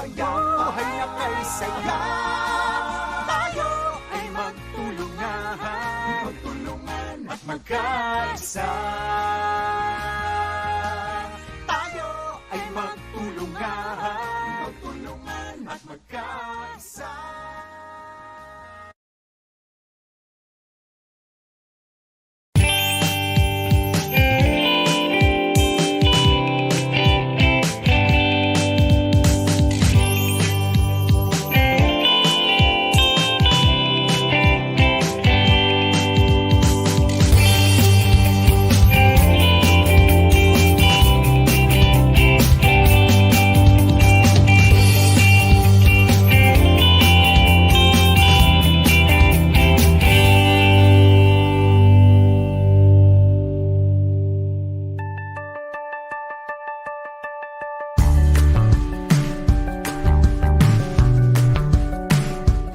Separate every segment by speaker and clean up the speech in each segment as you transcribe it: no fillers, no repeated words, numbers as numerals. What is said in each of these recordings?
Speaker 1: Hayang buhay na kay saya. Tayo ay magtulungan at magkaisa. Tayo ay magtulungan at magkaisa.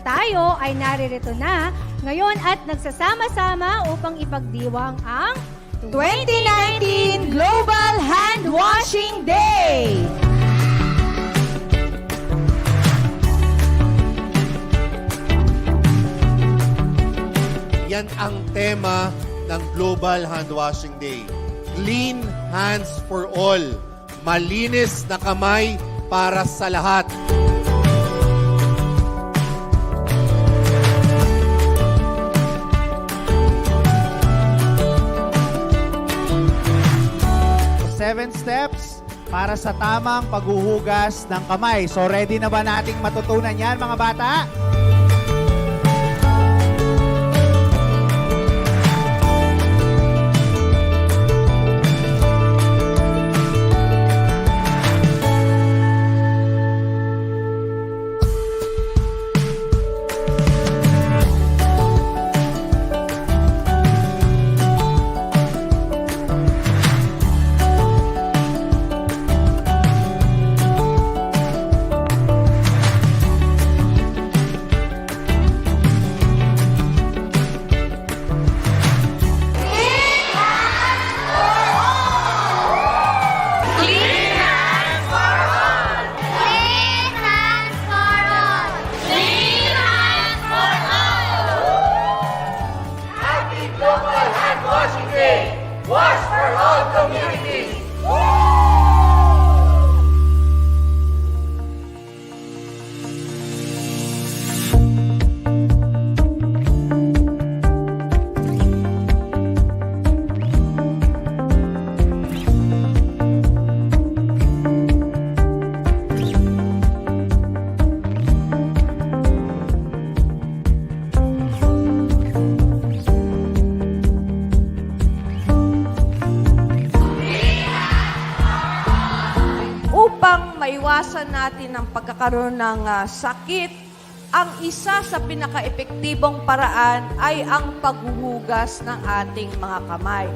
Speaker 2: Tayo ay naririto na ngayon at nagsasama-sama upang ipagdiwang ang
Speaker 3: 2019 Global Handwashing Day!
Speaker 4: Yan ang tema ng Global Handwashing Day. Clean hands for all. Malinis na kamay para sa lahat.
Speaker 5: Seven steps para sa tamang paghuhugas ng kamay. So ready na ba nating matutunan yan, mga bata?
Speaker 3: Upang maiwasan natin ang pagkakaroon ng sakit, ang isa sa pinaka-epektibong paraan ay ang paghuhugas ng ating mga kamay.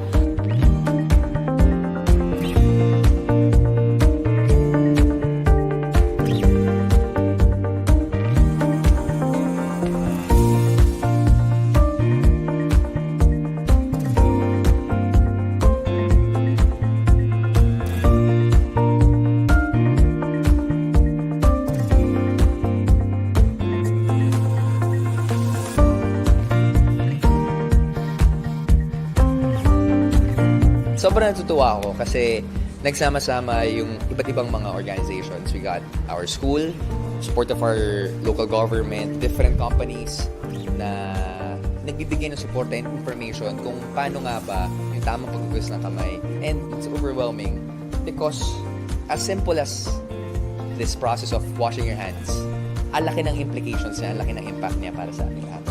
Speaker 6: Sobrang natutuwa ako kasi nagsama-sama yung iba't ibang mga organizations. We got our school, support of our local government, different companies na nagbibigay ng support and information kung paano nga ba yung tamang paghugas ng kamay. And it's overwhelming because as simple as this process of washing your hands, ang laki ng implications niya, ang laki ng impact niya para sa ating lahat.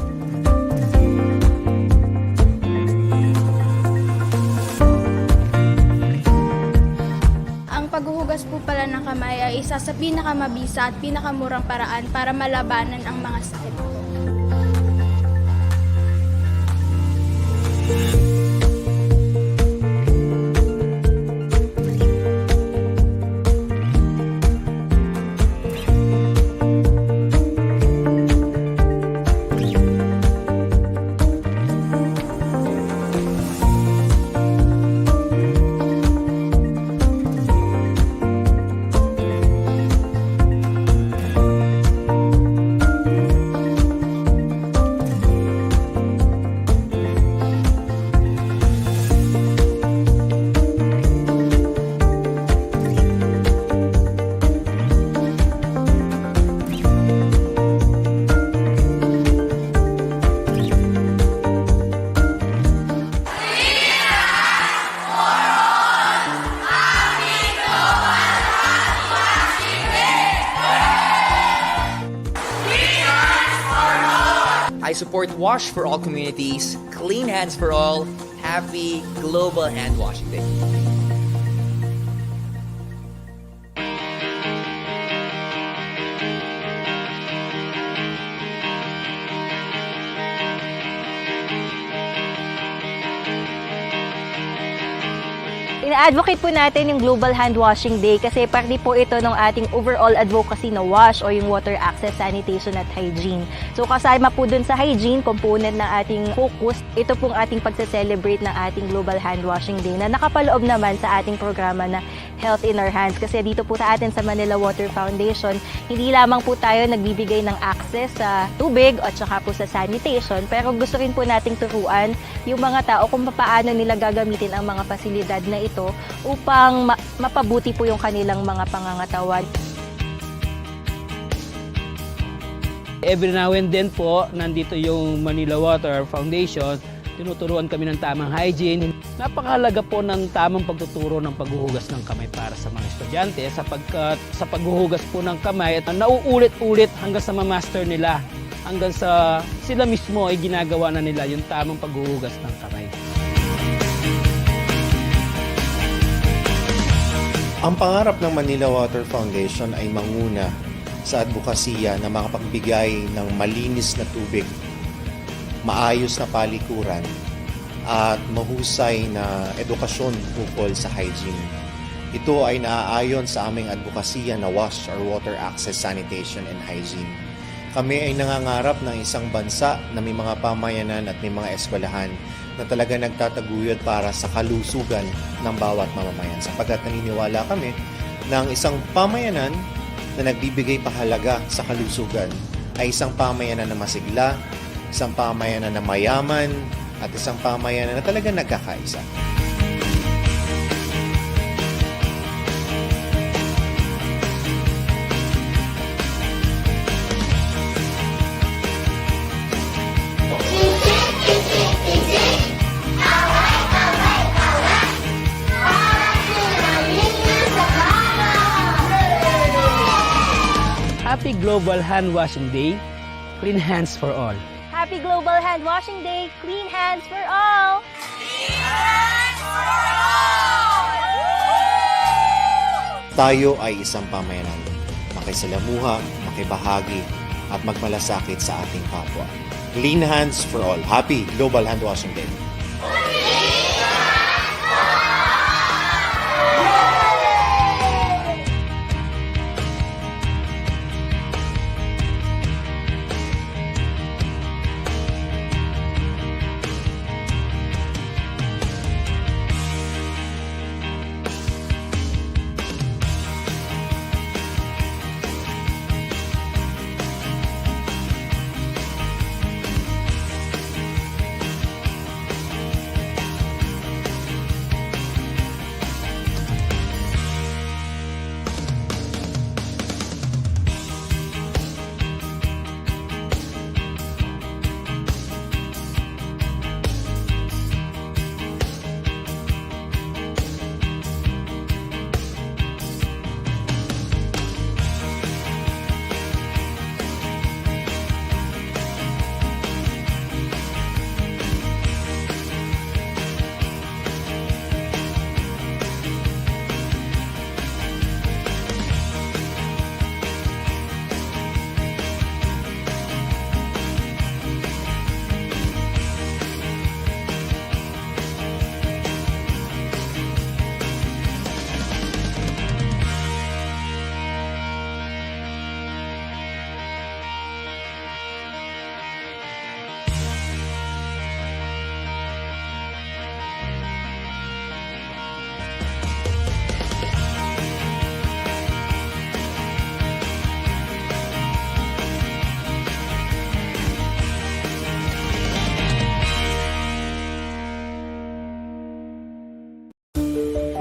Speaker 7: Paghuhugas po pala ng kamay ay isa sa pinakamabisa at pinakamurang paraan para malabanan ang mga sakit.
Speaker 6: I support Wash for All communities, Clean Hands for All. Happy Global Hand Washing Day.
Speaker 8: Ina-advocate po natin yung Global Hand Washing Day kasi parte po ito ng ating overall advocacy na wash o yung water access, sanitation at hygiene. So kasama po dun sa hygiene, component ng ating focus, ito pong ating pagsa-celebrate ng ating Global Hand Washing Day na nakapaloob naman sa ating programa na Health in Our Hands. Kasi dito po sa atin sa Manila Water Foundation, hindi lamang po tayo nagbibigay ng access sa tubig at saka po sa sanitation, pero gusto rin po nating turuan yung mga tao kung paano nila gagamitin ang mga pasilidad na ito upang mapabuti po yung kanilang mga pangangatawan.
Speaker 9: Every now and then po, nandito yung Manila Water Foundation. Tinuturuan kami ng tamang hygiene. Napakahalaga po ng tamang pagtuturo ng paghuhugas ng kamay para sa mga estudyante sapagkat sa paghuhugas po ng kamay at nauulit-ulit hanggang sa ma-master nila, hanggang sa sila mismo ay ginagawa na nila yung tamang paghuhugas ng kamay.
Speaker 10: Ang pangarap ng Manila Water Foundation ay manguna sa advokasya na makapagbigay ng malinis na tubig, maayos na palikuran, at mahusay na edukasyon ukol sa hygiene. Ito ay naaayon sa aming advokasya na Wash or Water Access, Sanitation and Hygiene. Kami ay nangangarap ng isang bansa na may mga pamayanan at may mga eskwelahan na talaga nagtataguyod para sa kalusugan ng bawat mamamayan. Sapagkat naniniwala kami na ang isang pamayanan na nagbibigay pahalaga sa kalusugan ay isang pamayanan na masigla, isang pamayanan na mayaman, at isang pamayanan na talaga nagkakaisa.
Speaker 9: Happy Global Hand Washing Day, Clean Hands for All.
Speaker 8: Happy Global Hand Washing Day! Clean hands for all!
Speaker 10: Tayo ay isang pamayanan, makisalamuha, makibahagi, at magmalasakit sa ating kapwa. Clean hands for all. Happy Global Hand Washing Day!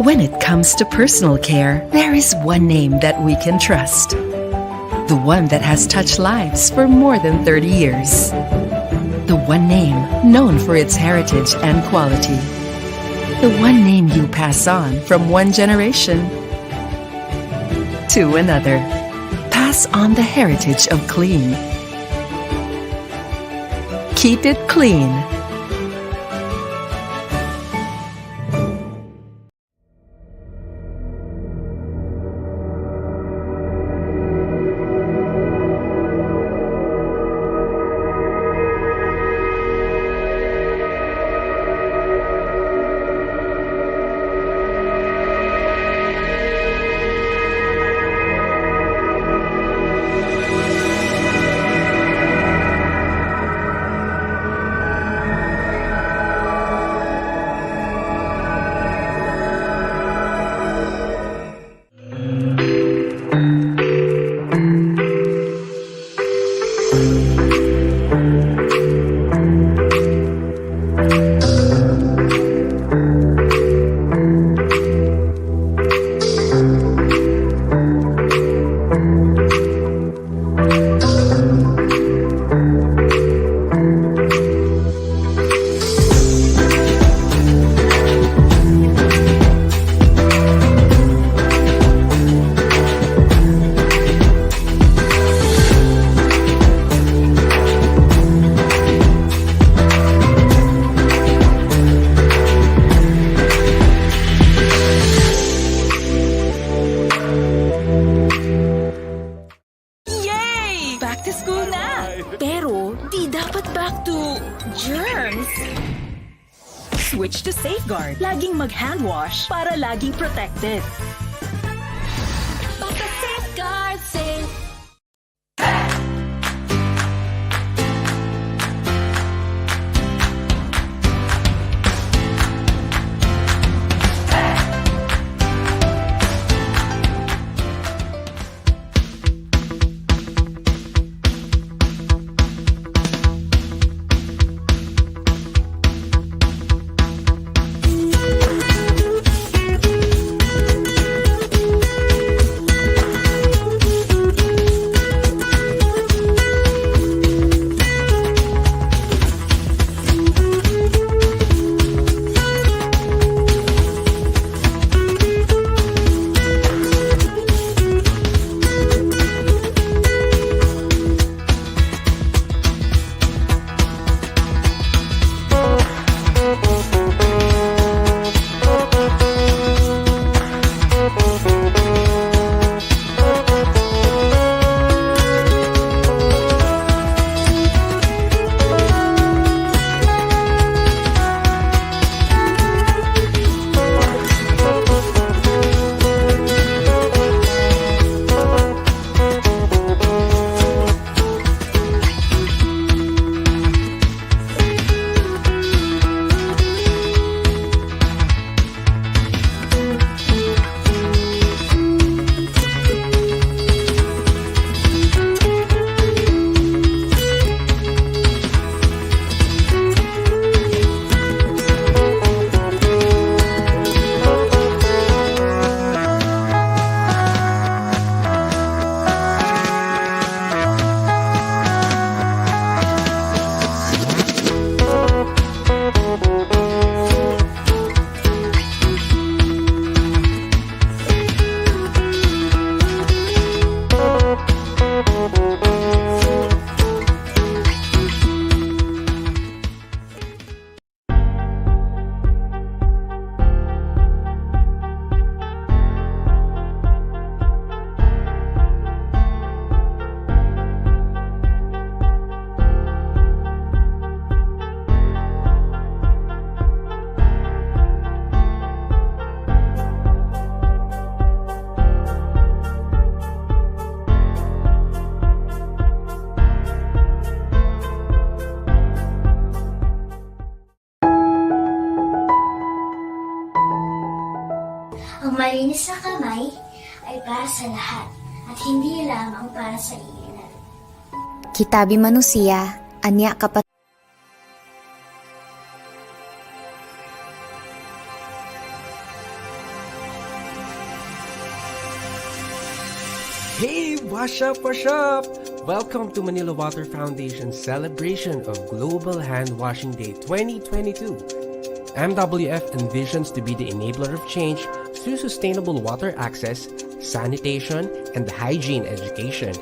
Speaker 11: When it comes to personal care, there is one name that we can trust. The one that has touched lives for more than 30 years. The one name known for its heritage and quality. The one name you pass on from one generation to another. Pass on the heritage of clean. keep it clean.
Speaker 12: Back to school na! Pero, di dapat back to germs. Switch to Safeguard. Laging mag-hand wash para laging protected. Basta Safeguard, safe.
Speaker 13: Ang malinis na kamay ay para sa lahat at hindi lamang para sa ilan.
Speaker 14: Kitabi manusia, anya kapat.
Speaker 15: Hey, wash up, wash up! Welcome to Manila Water Foundation's celebration of Global Hand Washing Day 2022. MWF envisions to be the enabler of change through sustainable water access, sanitation, and hygiene education.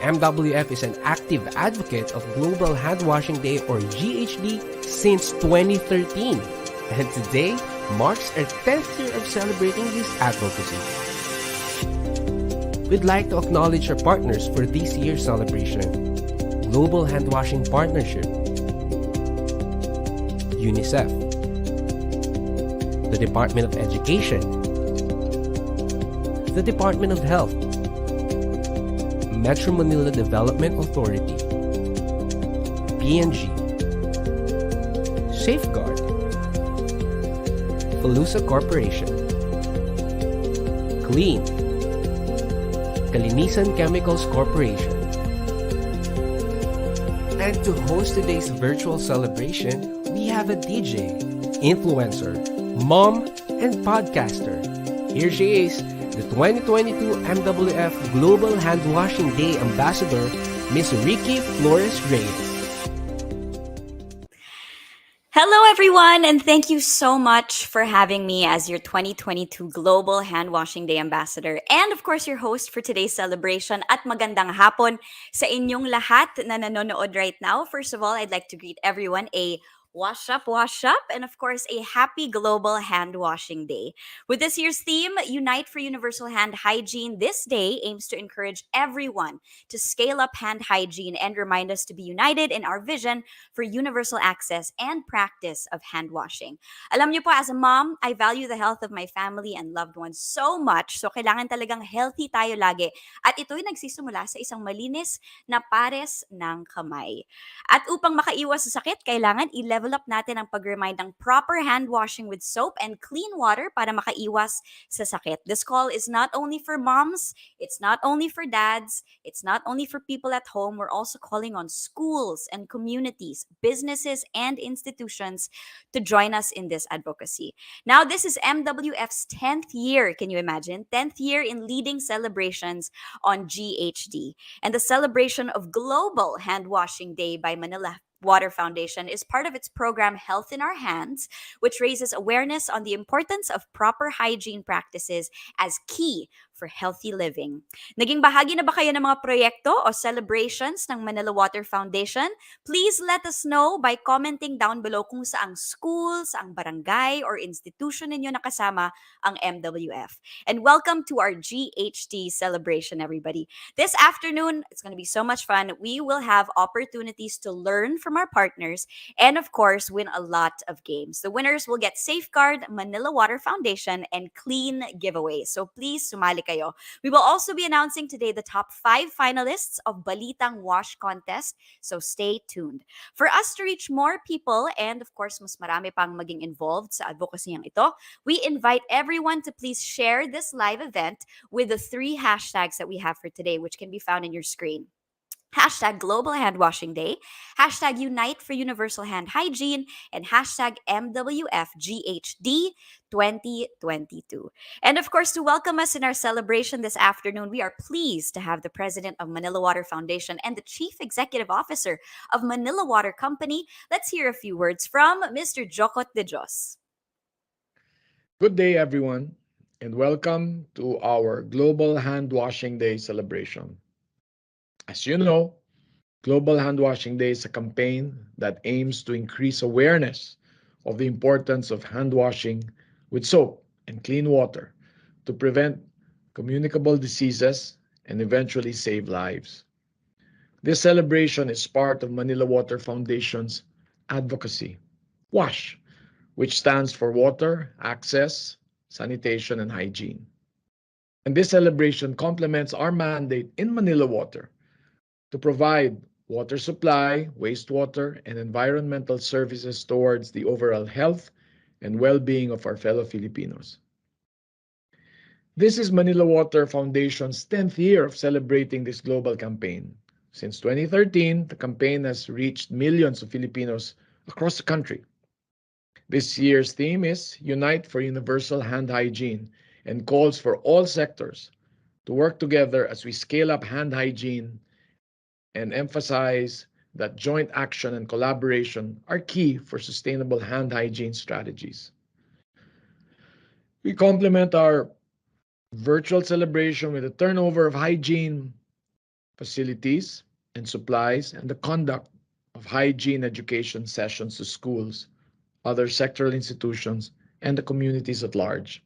Speaker 15: MWF is an active advocate of Global Handwashing Day or GHD since 2013, and today marks our 10th year of celebrating this advocacy. We'd like to acknowledge our partners for this year's celebration: Global Handwashing Partnership, UNICEF, the Department of Education, the Department of Health, Metro Manila Development Authority, PNG, Safeguard, Palusa Corporation, Clean, Kalinisan Chemicals Corporation. And to host today's virtual celebration, we have a DJ, influencer, mom, and podcaster. Here she is, the 2022 MWF Global Handwashing Day Ambassador, Miss Ricky Flores-Reyes.
Speaker 16: Hello, everyone, and thank you so much for having me as your 2022 Global Handwashing Day Ambassador and, of course, your host for today's celebration. At magandang hapon sa inyong lahat na nanonood right now. First of all, I'd like to greet everyone a wash up, and of course, a happy Global Hand Washing Day. With this year's theme, Unite for Universal Hand Hygiene, this day aims to encourage everyone to scale up hand hygiene and remind us to be united in our vision for universal access and practice of hand washing. Alam niyo po, as a mom, I value the health of my family and loved ones so much, so kailangan talagang healthy tayo lagi. At ito'y nagsisimula sa isang malinis na pares ng kamay. At upang makaiwas sa sakit, kailangan i-level up natin ang pag-remind ng proper hand washing with soap and clean water para makaiwas sa sakit. This call is not only for moms, it's not only for dads, it's not only for people at home. We're also calling on schools and communities, businesses and institutions to join us in this advocacy. Now, this is MWF's 10th year. Can you imagine? 10th year in leading celebrations on GHD. And the celebration of Global Hand Washing Day by Manila Water Foundation is part of its program Health in Our Hands, which raises awareness on the importance of proper hygiene practices as key for healthy living. Naging bahagi na ba kayo ng mga proyekto o celebrations ng Manila Water Foundation? Please let us know by commenting down below kung saang school, saang barangay, or institution ninyo nakasama ang MWF. And welcome to our GHT celebration, everybody. This afternoon, it's going to be so much fun. We will have opportunities to learn from our partners and, of course, win a lot of games. The winners will get Safeguard, Manila Water Foundation, and Clean giveaways. So please, sumali kayo. We will also be announcing today the top 5 finalists of Balitang Wash Contest, so stay tuned. For us to reach more people and, of course, mas marami pang maging involved sa advocacyang ito, we invite everyone to please share this live event with the 3 hashtags that we have for today, which can be found in your screen. Hashtag Global Hand Washing Day, hashtag Unite for Universal Hand Hygiene, and hashtag MWFGHD 2022. And of course, to welcome us in our celebration this afternoon, we are pleased to have the President of Manila Water Foundation and the Chief Executive Officer of Manila Water Company. Let's hear a few words from Mr. Jocot de Jos.
Speaker 17: Good day, everyone, and welcome to our Global Hand Washing Day celebration. As you know, Global Hand Washing Day is a campaign that aims to increase awareness of the importance of hand washing with soap and clean water to prevent communicable diseases and eventually save lives. This celebration is part of Manila Water Foundation's advocacy, WASH, which stands for Water, Access, Sanitation, and Hygiene. And this celebration complements our mandate in Manila Water to provide water supply, wastewater, and environmental services towards the overall health and well-being of our fellow Filipinos. This is Manila Water Foundation's 10th year of celebrating this global campaign. Since 2013, the campaign has reached millions of Filipinos across the country. This year's theme is Unite for Universal Hand Hygiene and calls for all sectors to work together as we scale up hand hygiene and emphasize that joint action and collaboration are key for sustainable hand hygiene strategies. We complement our virtual celebration with a turnover of hygiene facilities, and supplies, and the conduct of hygiene education sessions to schools, other sectoral institutions, and the communities at large.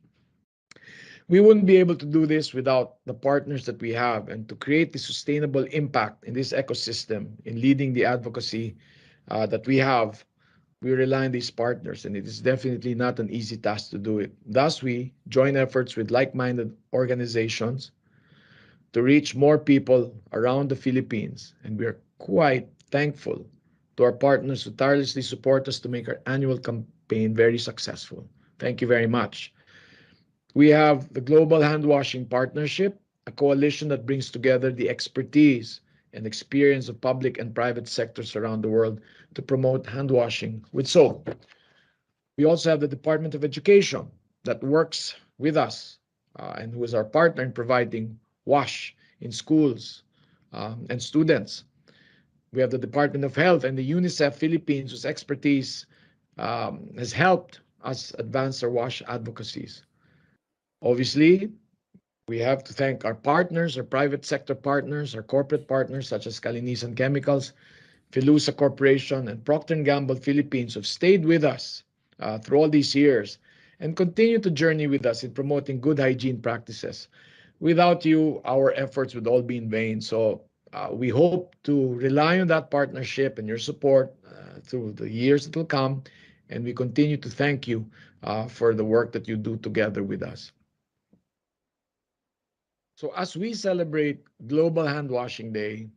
Speaker 17: We wouldn't be able to do this without the partners that we have, and to create the sustainable impact in this ecosystem in leading the advocacy that we have. We rely on these partners, and it is definitely not an easy task to do it. Thus, we join efforts with like-minded organizations to reach more people around the Philippines, and we are quite thankful to our partners who tirelessly support us to make our annual campaign very successful. Thank you very much. We have the Global Hand Washing Partnership, a coalition that brings together the expertise and experience of public and private sectors around the world to promote hand washing with soap. We also have the Department of Education that works with us and who is our partner in providing wash in schools and students. We have the Department of Health and the UNICEF Philippines, whose expertise has helped us advance our wash advocacies. Obviously, we have to thank our partners, our private sector partners, our corporate partners such as Kalinisan Chemicals, Filusa Corporation, and Procter & Gamble Philippines have stayed with us through all these years and continue to journey with us in promoting good hygiene practices. Without you, our efforts would all be in vain. So we hope to rely on that partnership and your support through the years that will come. And we continue to thank you for the work that you do together with us. So as we celebrate Global Hand Washing Day,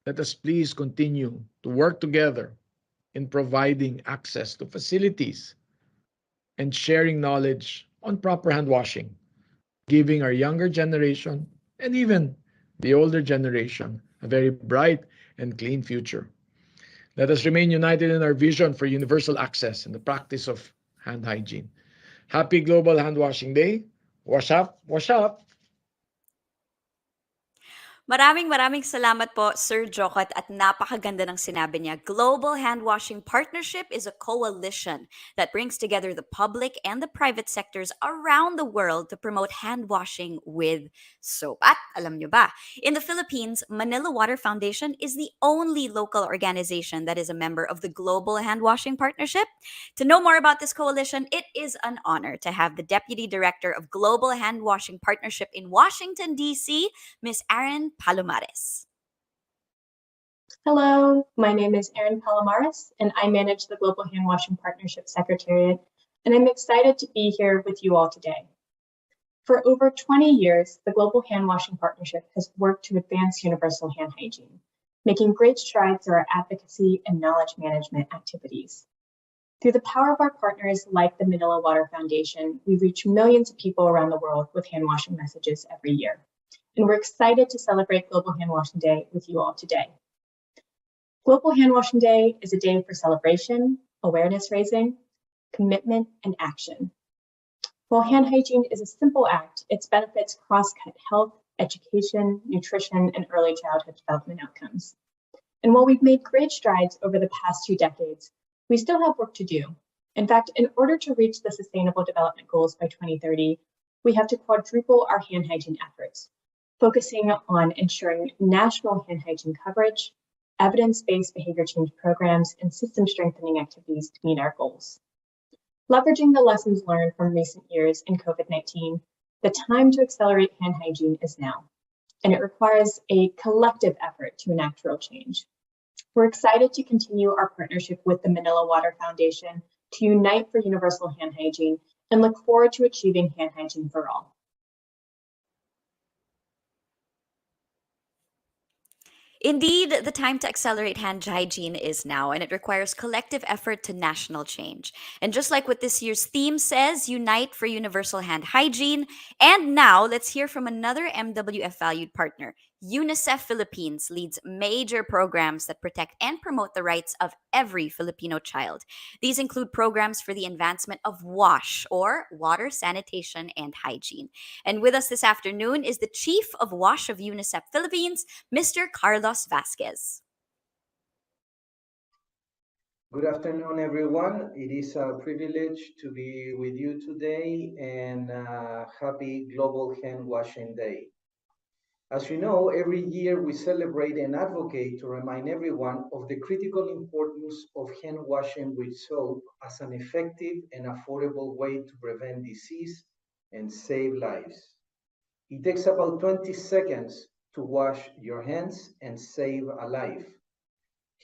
Speaker 17: let us please continue to work together in providing access to facilities and sharing knowledge on proper hand washing, giving our younger generation and even the older generation a very bright and clean future. Let us remain united in our vision for universal access and the practice of hand hygiene. Happy Global Hand Washing Day. Wash up, wash up.
Speaker 16: Maraming salamat po, Sir Jokot, at napakaganda ng sinabi niya. Global Hand Washing Partnership is a coalition that brings together the public and the private sectors around the world to promote hand washing with soap. At alam nyo ba, in the Philippines, Manila Water Foundation is the only local organization that is a member of the Global Hand Washing Partnership. To know more about this coalition, it is an honor to have the Deputy Director of Global Hand Washing Partnership in Washington, D.C., Ms. Erin Palomares.
Speaker 18: Hello, my name is Erin Palomares, and I manage the Global Hand Washing Partnership Secretariat, and I'm excited to be here with you all today. For over 20 years, the Global Hand Washing Partnership has worked to advance universal hand hygiene, making great strides through our advocacy and knowledge management activities. Through the power of our partners like the Manila Water Foundation, we reach millions of people around the world with hand washing messages every year. And we're excited to celebrate Global Hand Washing Day with you all today. Global Hand Washing Day is a day for celebration, awareness raising, commitment, and action. While hand hygiene is a simple act, its benefits cross-cut health, education, nutrition, and early childhood development outcomes. And while we've made great strides over the past 2 decades, we still have work to do. In fact, in order to reach the Sustainable Development Goals by 2030, we have to quadruple our hand hygiene efforts, focusing on ensuring national hand hygiene coverage, evidence-based behavior change programs, and system strengthening activities to meet our goals. Leveraging the lessons learned from recent years in COVID-19, the time to accelerate hand hygiene is now, and it requires a collective effort to enact real change. We're excited to continue our partnership with the Manila Water Foundation to unite for universal hand hygiene and look forward to achieving hand hygiene for all.
Speaker 16: Indeed, the time to accelerate hand hygiene is now, and it requires collective effort to national change. And just like what this year's theme says, unite for universal hand hygiene. And now let's hear from another MWF valued partner. UNICEF Philippines leads major programs that protect and promote the rights of every Filipino child. These include programs for the advancement of WASH, or Water, Sanitation, and Hygiene. And with us this afternoon is the Chief of WASH of UNICEF Philippines, Mr. Carlos Vasquez.
Speaker 19: Good afternoon, everyone. It is a privilege to be with you today, and happy Global Hand Washing Day. As you know, every year we celebrate and advocate to remind everyone of the critical importance of hand washing with soap as an effective and affordable way to prevent disease and save lives. It takes about 20 seconds to wash your hands and save a life.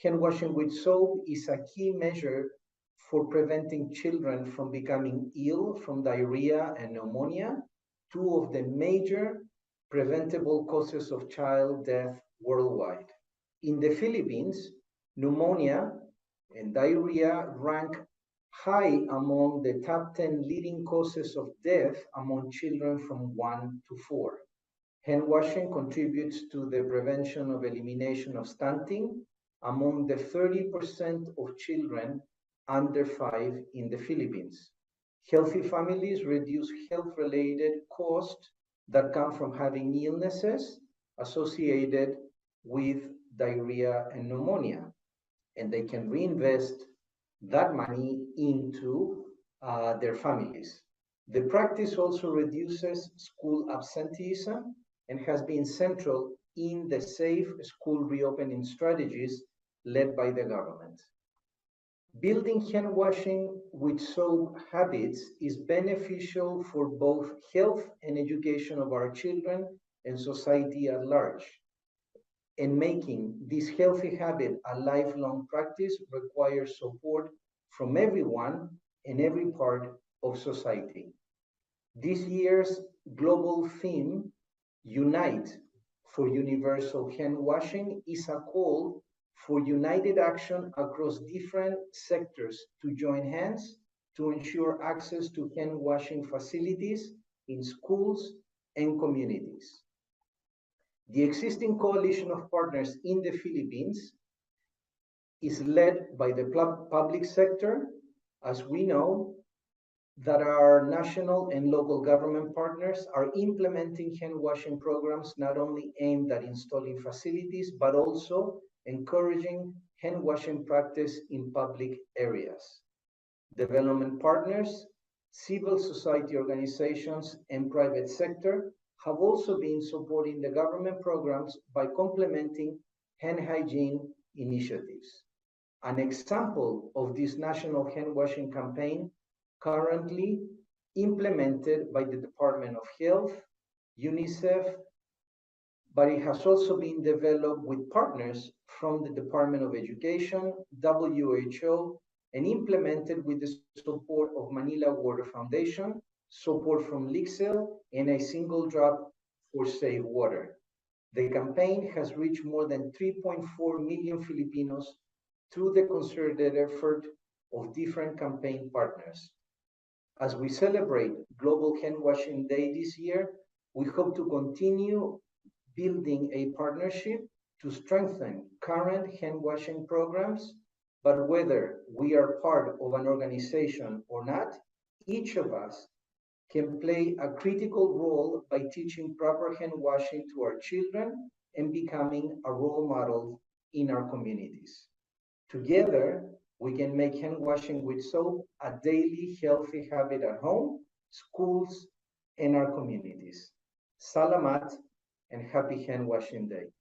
Speaker 19: Hand washing with soap is a key measure for preventing children from becoming ill from diarrhea and pneumonia, two of the major preventable causes of child death worldwide. In the Philippines, pneumonia and diarrhea rank high among the top 10 leading causes of death among children from 1 to 4. Hand washing contributes to the prevention of elimination of stunting among the 30% of children under 5 in the Philippines. Healthy families reduce health-related costs that come from having illnesses associated with diarrhea and pneumonia, and they can reinvest that money into their families. The practice also reduces school absenteeism and has been central in the safe school reopening strategies led by the government. Building hand washing with soap habits is beneficial for both health and education of our children and society at large. And making this healthy habit a lifelong practice requires support from everyone and every part of society. This year's global theme, Unite for Universal Hand Washing, is a call for united action across different sectors to join hands to ensure access to hand washing facilities in schools and communities. The existing coalition of partners in the Philippines is led by the public sector, as we know, that our national and local government partners are implementing hand washing programs not only aimed at installing facilities, but also encouraging hand washing practice in public areas. Development partners, civil society organizations, and private sector have also been supporting the government programs by complementing hand hygiene initiatives. An example of this national hand washing campaign currently implemented by the Department of Health, UNICEF, but it has also been developed with partners from the Department of Education, WHO, and implemented with the support of Manila Water Foundation, support from Lixel, and a single drop for safe water. The campaign has reached more than 3.4 million Filipinos through the concerted effort of different campaign partners. As we celebrate Global Hand Washing Day this year, we hope to continue building a partnership to strengthen current hand washing programs, but whether we are part of an organization or not, each of us can play a critical role by teaching proper hand washing to our children and becoming a role model in our communities. Together, we can make hand washing with soap a daily healthy habit at home, schools, and our communities. Salamat and happy hand washing day.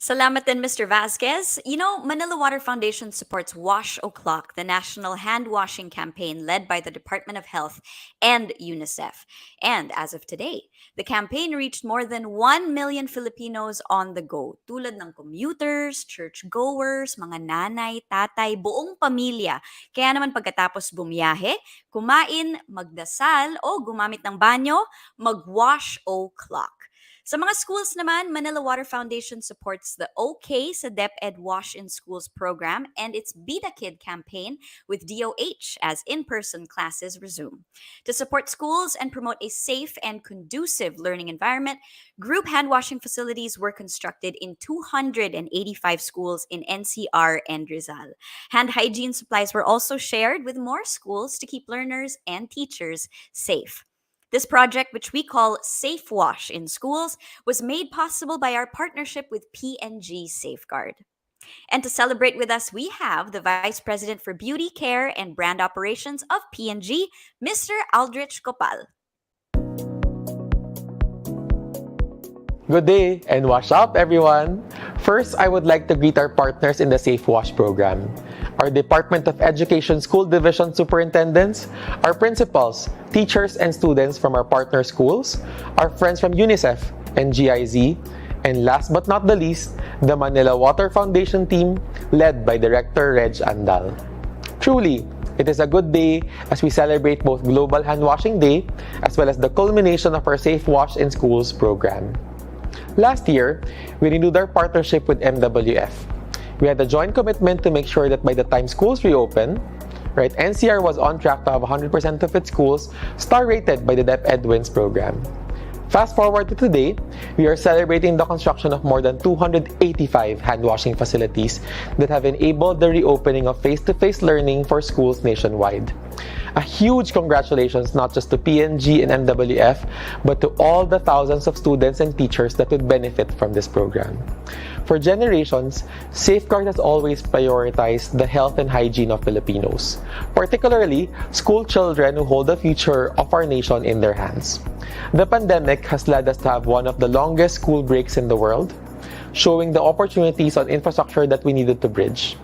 Speaker 16: Salamat din, Mr. Vasquez. You know, Manila Water Foundation supports Wash O'Clock, the national hand washing campaign led by the Department of Health and UNICEF. And as of today, the campaign reached more than 1 million Filipinos on the go, tulad ng commuters, churchgoers, mga nanay, tatay, buong pamilya. Kaya naman pagkatapos bumiyahe, kumain, magdasal o gumamit ng banyo, mag-Wash O'Clock. Sa mga schools naman, Manila Water Foundation supports the OK sa DepEd Wash in Schools program and its Be the Kid campaign with DOH as in-person classes resume. To support schools and promote a safe and conducive learning environment, group hand washing facilities were constructed in 285 schools in NCR and Rizal. Hand hygiene supplies were also shared with more schools to keep learners and teachers safe. This project, which we call Safe Wash in Schools, was made possible by our partnership with P&G Safeguard. And to celebrate with us, we have the Vice President for Beauty Care and Brand Operations of P&G, Mr. Aldrich Copal.
Speaker 20: Good day and wash up, everyone! First, I would like to greet our partners in the Safe Wash program. Our Department of Education School Division Superintendents, our principals, teachers, and students from our partner schools, our friends from UNICEF and GIZ, and last but not the least, the Manila Water Foundation team led by Director Reg Andal. Truly, it is a good day as we celebrate both Global Handwashing Day as well as the culmination of our Safe Wash in Schools program. Last year, we renewed our partnership with MWF. We had a joint commitment to make sure that by the time schools reopen, NCR was on track to have 100% of its schools star rated by the DepEd Wins program. Fast forward to today, we are celebrating the construction of more than 285 hand-washing facilities that have enabled the reopening of face-to-face learning for schools nationwide. A huge congratulations not just to PNG and MWF, but to all the thousands of students and teachers that would benefit from this program. For generations, Safeguard has always prioritized the health and hygiene of Filipinos, particularly school children who hold the future of our nation in their hands. The pandemic has led us to have one of the longest school breaks in the world, showing the opportunities on infrastructure that we needed to bridge.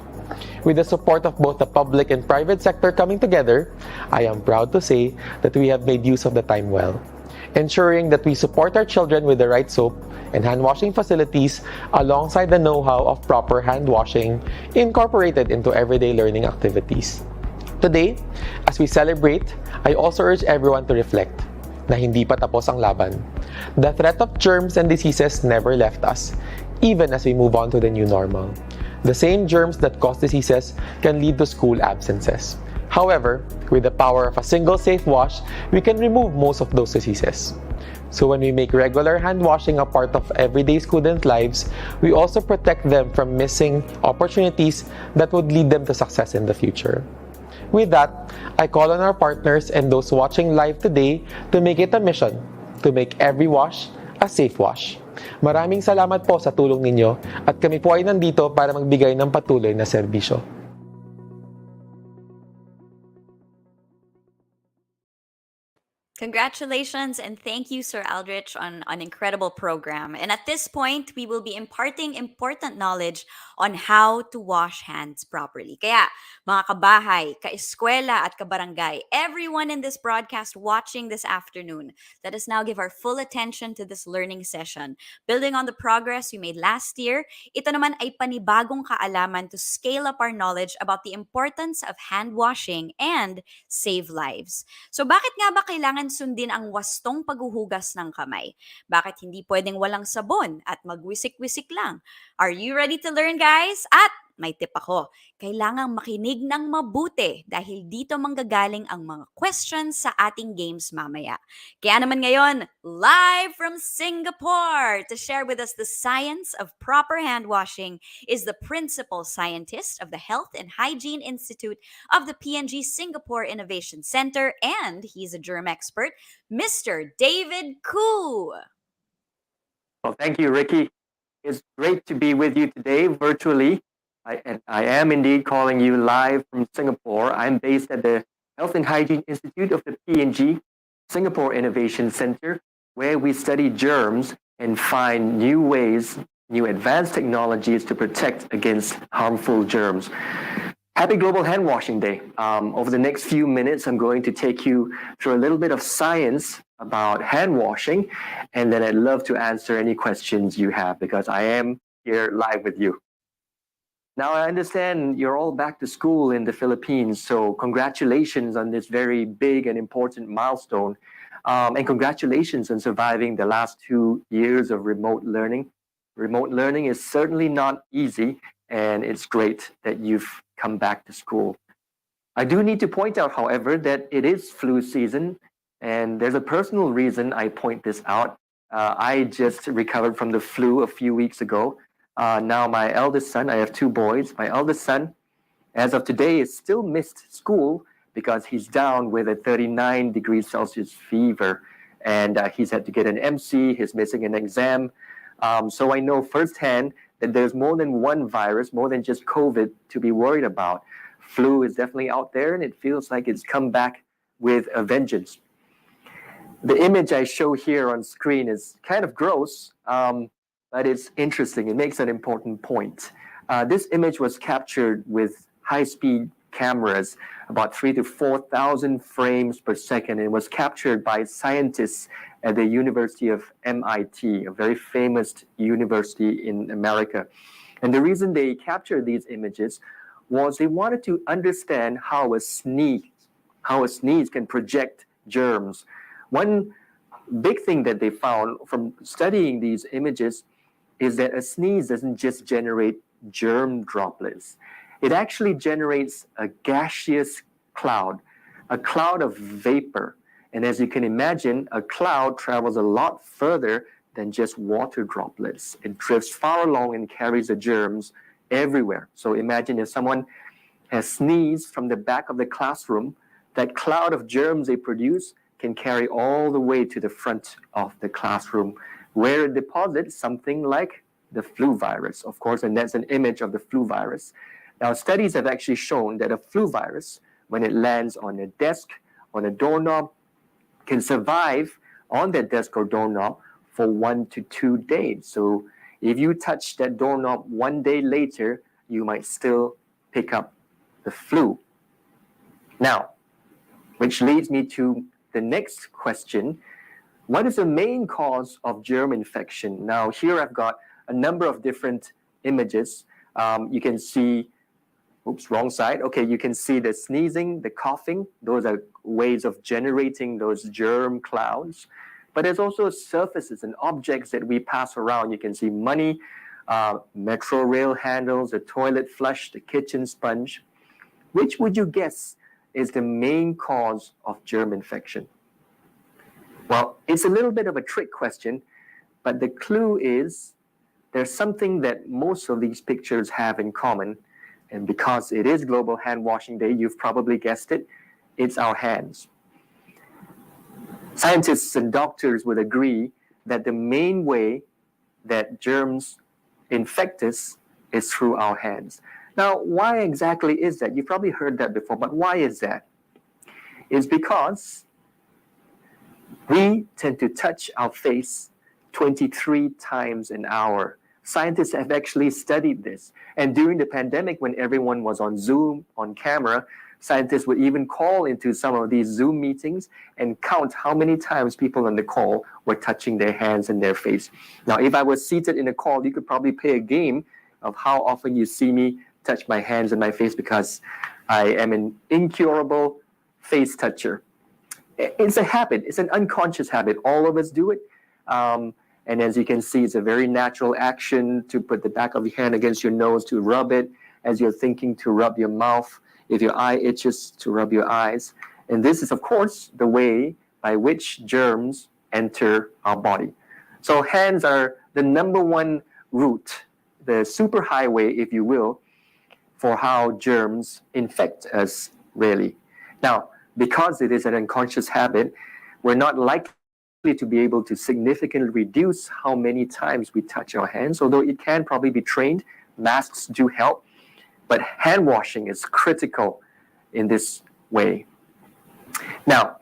Speaker 20: With the support of both the public and private sector coming together, I am proud to say that we have made use of the time well, ensuring that we support our children with the right soap and hand-washing facilities alongside the know-how of proper hand-washing incorporated into everyday learning activities. Today, as we celebrate, I also urge everyone to reflect na hindi pa tapos ang laban. The threat of germs and diseases never left us, even as we move on to the new normal. The same germs that cause diseases can lead to school absences. However, with the power of a single safe wash, we can remove most of those diseases. So when we make regular hand washing a part of everyday student lives, we also protect them from missing opportunities that would lead them to success in the future. With that, I call on our partners and those watching live today to make it a mission to make every wash a safe wash. Maraming salamat po sa tulong ninyo at kami po ay nandito para magbigay ng patuloy na serbisyo.
Speaker 16: Congratulations and thank you, Sir Aldrich, on an incredible program. And at this point, we will be imparting important knowledge on how to wash hands properly. Kaya, mga kabahay, kaeskwela at kabarangay, everyone in this broadcast watching this afternoon, let us now give our full attention to this learning session. Building on the progress we made last year, ito naman ay panibagong kaalaman to scale up our knowledge about the importance of hand washing and save lives. So bakit nga ba kailangan sundin ang wastong paghuhugas ng kamay? Bakit hindi pwedeng walang sabon at magwisik-wisik lang? Are you ready to learn, guys? At may tip ako, kailangang makinig ng mabuti dahil dito manggagaling ang mga questions sa ating games mamaya. Kaya naman ngayon, live from Singapore to share with us the science of proper hand washing is the principal scientist of the Health and Hygiene Institute of the PNG Singapore Innovation Center, and he's a germ expert, Mr. David Koo.
Speaker 21: Well, thank you, Ricky. It's great to be with you today virtually. I am indeed calling you live from Singapore. I'm based at the Health and Hygiene Institute of the PNG Singapore Innovation Center, where we study germs and find new ways, new advanced technologies to protect against harmful germs. Happy Global Hand Washing Day. Over the next few minutes, I'm going to take you through a little bit of science about hand washing, and then I'd love to answer any questions you have because I am here live with you. Now, I understand you're all back to school in the Philippines, so congratulations on this very big and important milestone. And congratulations on surviving the last 2 years of remote learning. Remote learning is certainly not easy, and it's great that you've come back to school. I do need to point out, however, that it is flu season, and there's a personal reason I point this out. I just recovered from the flu a few weeks ago. Now my eldest son, I have 2 boys, my eldest son, as of today, is still missed school because he's down with a 39 degrees Celsius fever, and he's had to get an MC, he's missing an exam. So I know firsthand that there's more than one virus, more than just COVID to be worried about. Flu is definitely out there, and it feels like it's come back with a vengeance. The image I show here on screen is kind of gross, but it's interesting. It makes an important point. This image was captured with high-speed cameras, about 3,000 to 4,000 frames per second. It was captured by scientists at the University of MIT, a very famous university in America. And the reason they captured these images was they wanted to understand how a sneeze can project germs. One big thing that they found from studying these images is that a sneeze doesn't just generate germ droplets. It actually generates a gaseous cloud, a cloud of vapor. And as you can imagine, a cloud travels a lot further than just water droplets. It drifts far along and carries the germs everywhere. So imagine if someone has sneezed from the back of the classroom, that cloud of germs they produce can carry all the way to the front of the classroom, where it deposits something like the flu virus, of course, and that's an image of the flu virus. Now, studies have actually shown that a flu virus, when it lands on a desk, on a doorknob, can survive on that desk or doorknob for 1 to 2 days. So if you touch that doorknob 1 day later, you might still pick up the flu. Now, which leads me to the next question. What is the main cause of germ infection? Now, here I've got a number of different images. You can see, oops, wrong side. Okay, you can see the sneezing, the coughing. Those are ways of generating those germ clouds. But there's also surfaces and objects that we pass around. You can see money, metro rail handles, the toilet flush, the kitchen sponge. Which would you guess is the main cause of germ infection? Well, it's a little bit of a trick question, but the clue is there's something that most of these pictures have in common. And because it is Global Hand Washing Day, you've probably guessed it, it's our hands. Scientists and doctors would agree that the main way that germs infect us is through our hands. Now, why exactly is that? You've probably heard that before, but why is that? It's because we tend to touch our face 23 times an hour. Scientists have actually studied this. And during the pandemic, when everyone was on Zoom, on camera, scientists would even call into some of these Zoom meetings and count how many times people on the call were touching their hands and their face. Now, if I was seated in a call, you could probably play a game of how often you see me touch my hands and my face, because I am an incurable face toucher. It's a habit. It's an unconscious habit. All of us do it. And as you can see, it's a very natural action to put the back of your hand against your nose, to rub it as you're thinking, to rub your mouth. If your eye itches, to rub your eyes. And this is, of course, the way by which germs enter our body. So hands are the number one route, the superhighway, if you will, for how germs infect us, really. Now, because it is an unconscious habit, we're not likely to be able to significantly reduce how many times we touch our hands, although it can probably be trained. Masks do help, but hand washing is critical in this way. Now,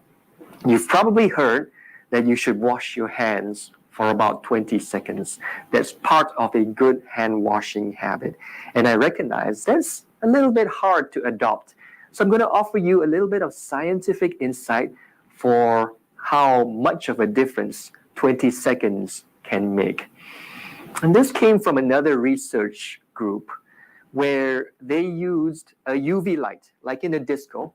Speaker 21: you've probably heard that you should wash your hands for about 20 seconds. That's part of a good hand washing habit. And I recognize that's a little bit hard to adopt. So I'm going to offer you a little bit of scientific insight for how much of a difference 20 seconds can make. And this came from another research group where they used a UV light, like in a disco,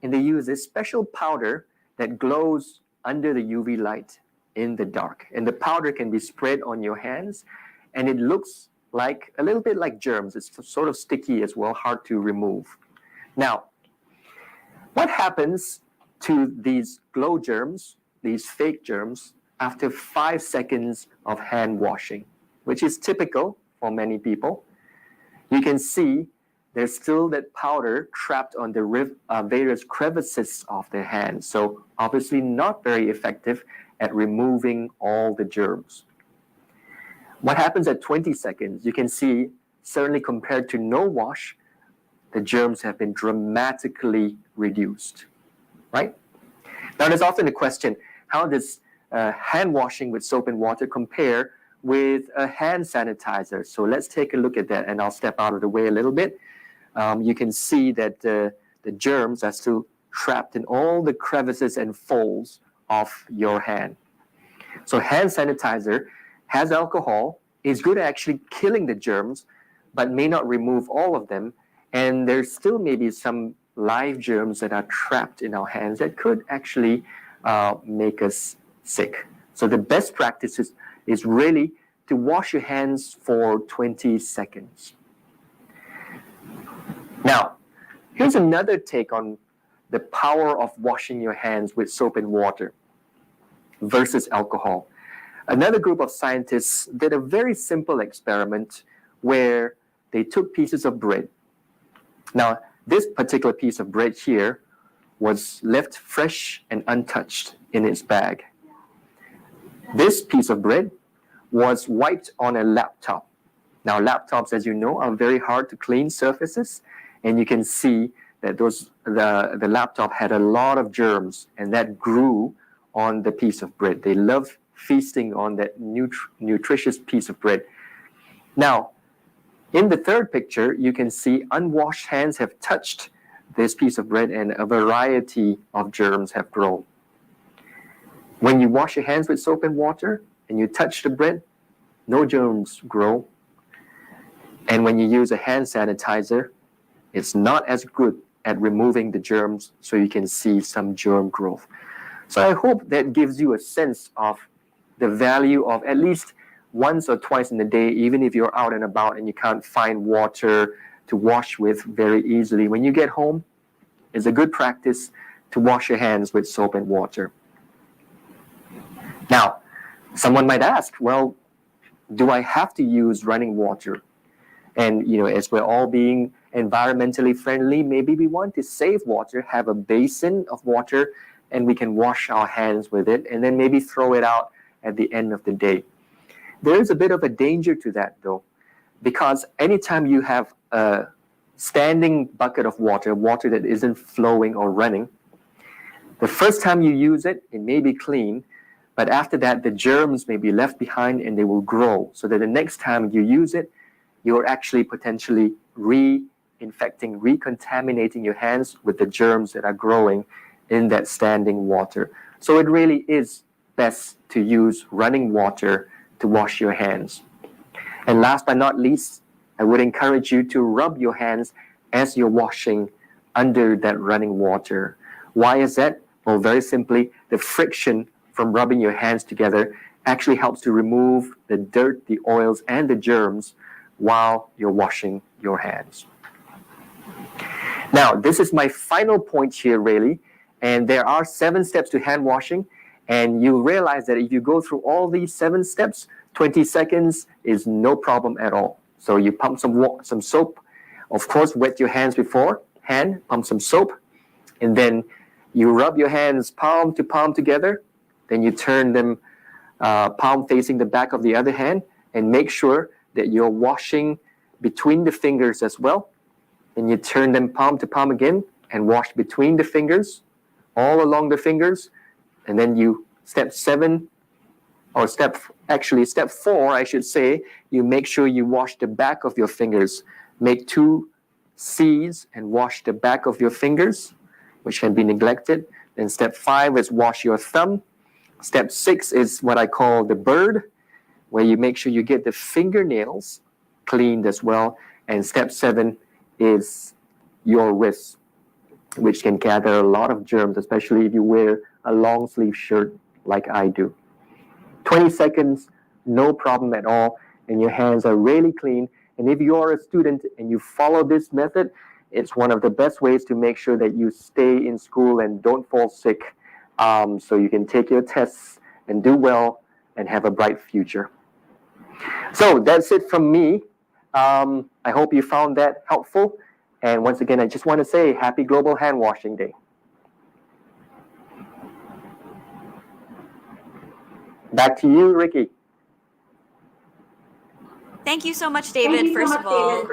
Speaker 21: and they used a special powder that glows under the UV light in the dark. And the powder can be spread on your hands, and it looks like a little bit like germs. It's sort of sticky as well, hard to remove. Now, what happens to these glow germs, these fake germs, after 5 seconds of hand washing, which is typical for many people? You can see there's still that powder trapped on the various crevices of their hands. So obviously not very effective at removing all the germs. What happens at 20 seconds? You can see, certainly compared to no wash, the germs have been dramatically reduced, right? Now there's often the question, how does hand washing with soap and water compare with a hand sanitizer? So let's take a look at that, and I'll step out of the way a little bit. You can see that the germs are still trapped in all the crevices and folds of your hand. So hand sanitizer has alcohol, is good at actually killing the germs, but may not remove all of them. And there's still maybe some live germs that are trapped in our hands that could actually make us sick. So the best practice is really to wash your hands for 20 seconds. Now, here's another take on the power of washing your hands with soap and water versus alcohol. Another group of scientists did a very simple experiment where they took pieces of bread. Now, this particular piece of bread here was left fresh and untouched in its bag. This piece of bread was wiped on a laptop. Now, laptops, as you know, are very hard to clean surfaces, and you can see that the laptop had a lot of germs, and that grew on the piece of bread. They love feasting on that nutritious piece of bread. Now, in the third picture, you can see unwashed hands have touched this piece of bread, and a variety of germs have grown. When you wash your hands with soap and water and you touch the bread, no germs grow. And when you use a hand sanitizer, it's not as good at removing the germs, so you can see some germ growth. So I hope that gives you a sense of the value of at least once or twice in a day, even if you're out and about and you can't find water to wash with very easily. When you get home, it's a good practice to wash your hands with soap and water. Now, someone might ask, well, do I have to use running water? And, as we're all being environmentally friendly, maybe we want to save water, have a basin of water, and we can wash our hands with it, and then maybe throw it out at the end of the day. There is a bit of a danger to that, though, because anytime you have a standing bucket of water that isn't flowing or running, the first time you use it, it may be clean, but after that, the germs may be left behind and they will grow, so that the next time you use it, you're actually potentially reinfecting, recontaminating your hands with the germs that are growing in that standing water. So it really is best to use running water to wash your hands. And last but not least, I would encourage you to rub your hands as you're washing under that running water. Why is that? Well, very simply, the friction from rubbing your hands together actually helps to remove the dirt, the oils, and the germs while you're washing your hands. Now, this is my final point here, really, and there are 7 steps to hand washing, and you'll realize that if you go through all these 7 steps, 20 seconds is no problem at all. So you pump some soap, of course, wet your hands beforehand, pump some soap, and then you rub your hands palm to palm together, then you turn them palm facing the back of the other hand, and make sure that you're washing between the fingers as well. Then you turn them palm to palm again and wash between the fingers, all along the fingers. And then you step 4, I should say, you make sure you wash the back of your fingers. Make 2 C's and wash the back of your fingers, which can be neglected. Then step 5 is wash your thumb. Step 6 is what I call the bird, where you make sure you get the fingernails cleaned as well. And step 7 is your wrist, which can gather a lot of germs, especially if you wear a long sleeve shirt like I do. 20 seconds, no problem at all, and your hands are really clean. And if you're a student and you follow this method, it's one of the best ways to make sure that you stay in school and don't fall sick, so you can take your tests and do well and have a bright future. So that's it from me. I hope you found that helpful. And once again, I just want to say happy Global Hand Washing Day. Back to you, Ricky.
Speaker 16: Thank you so much, David. First of all,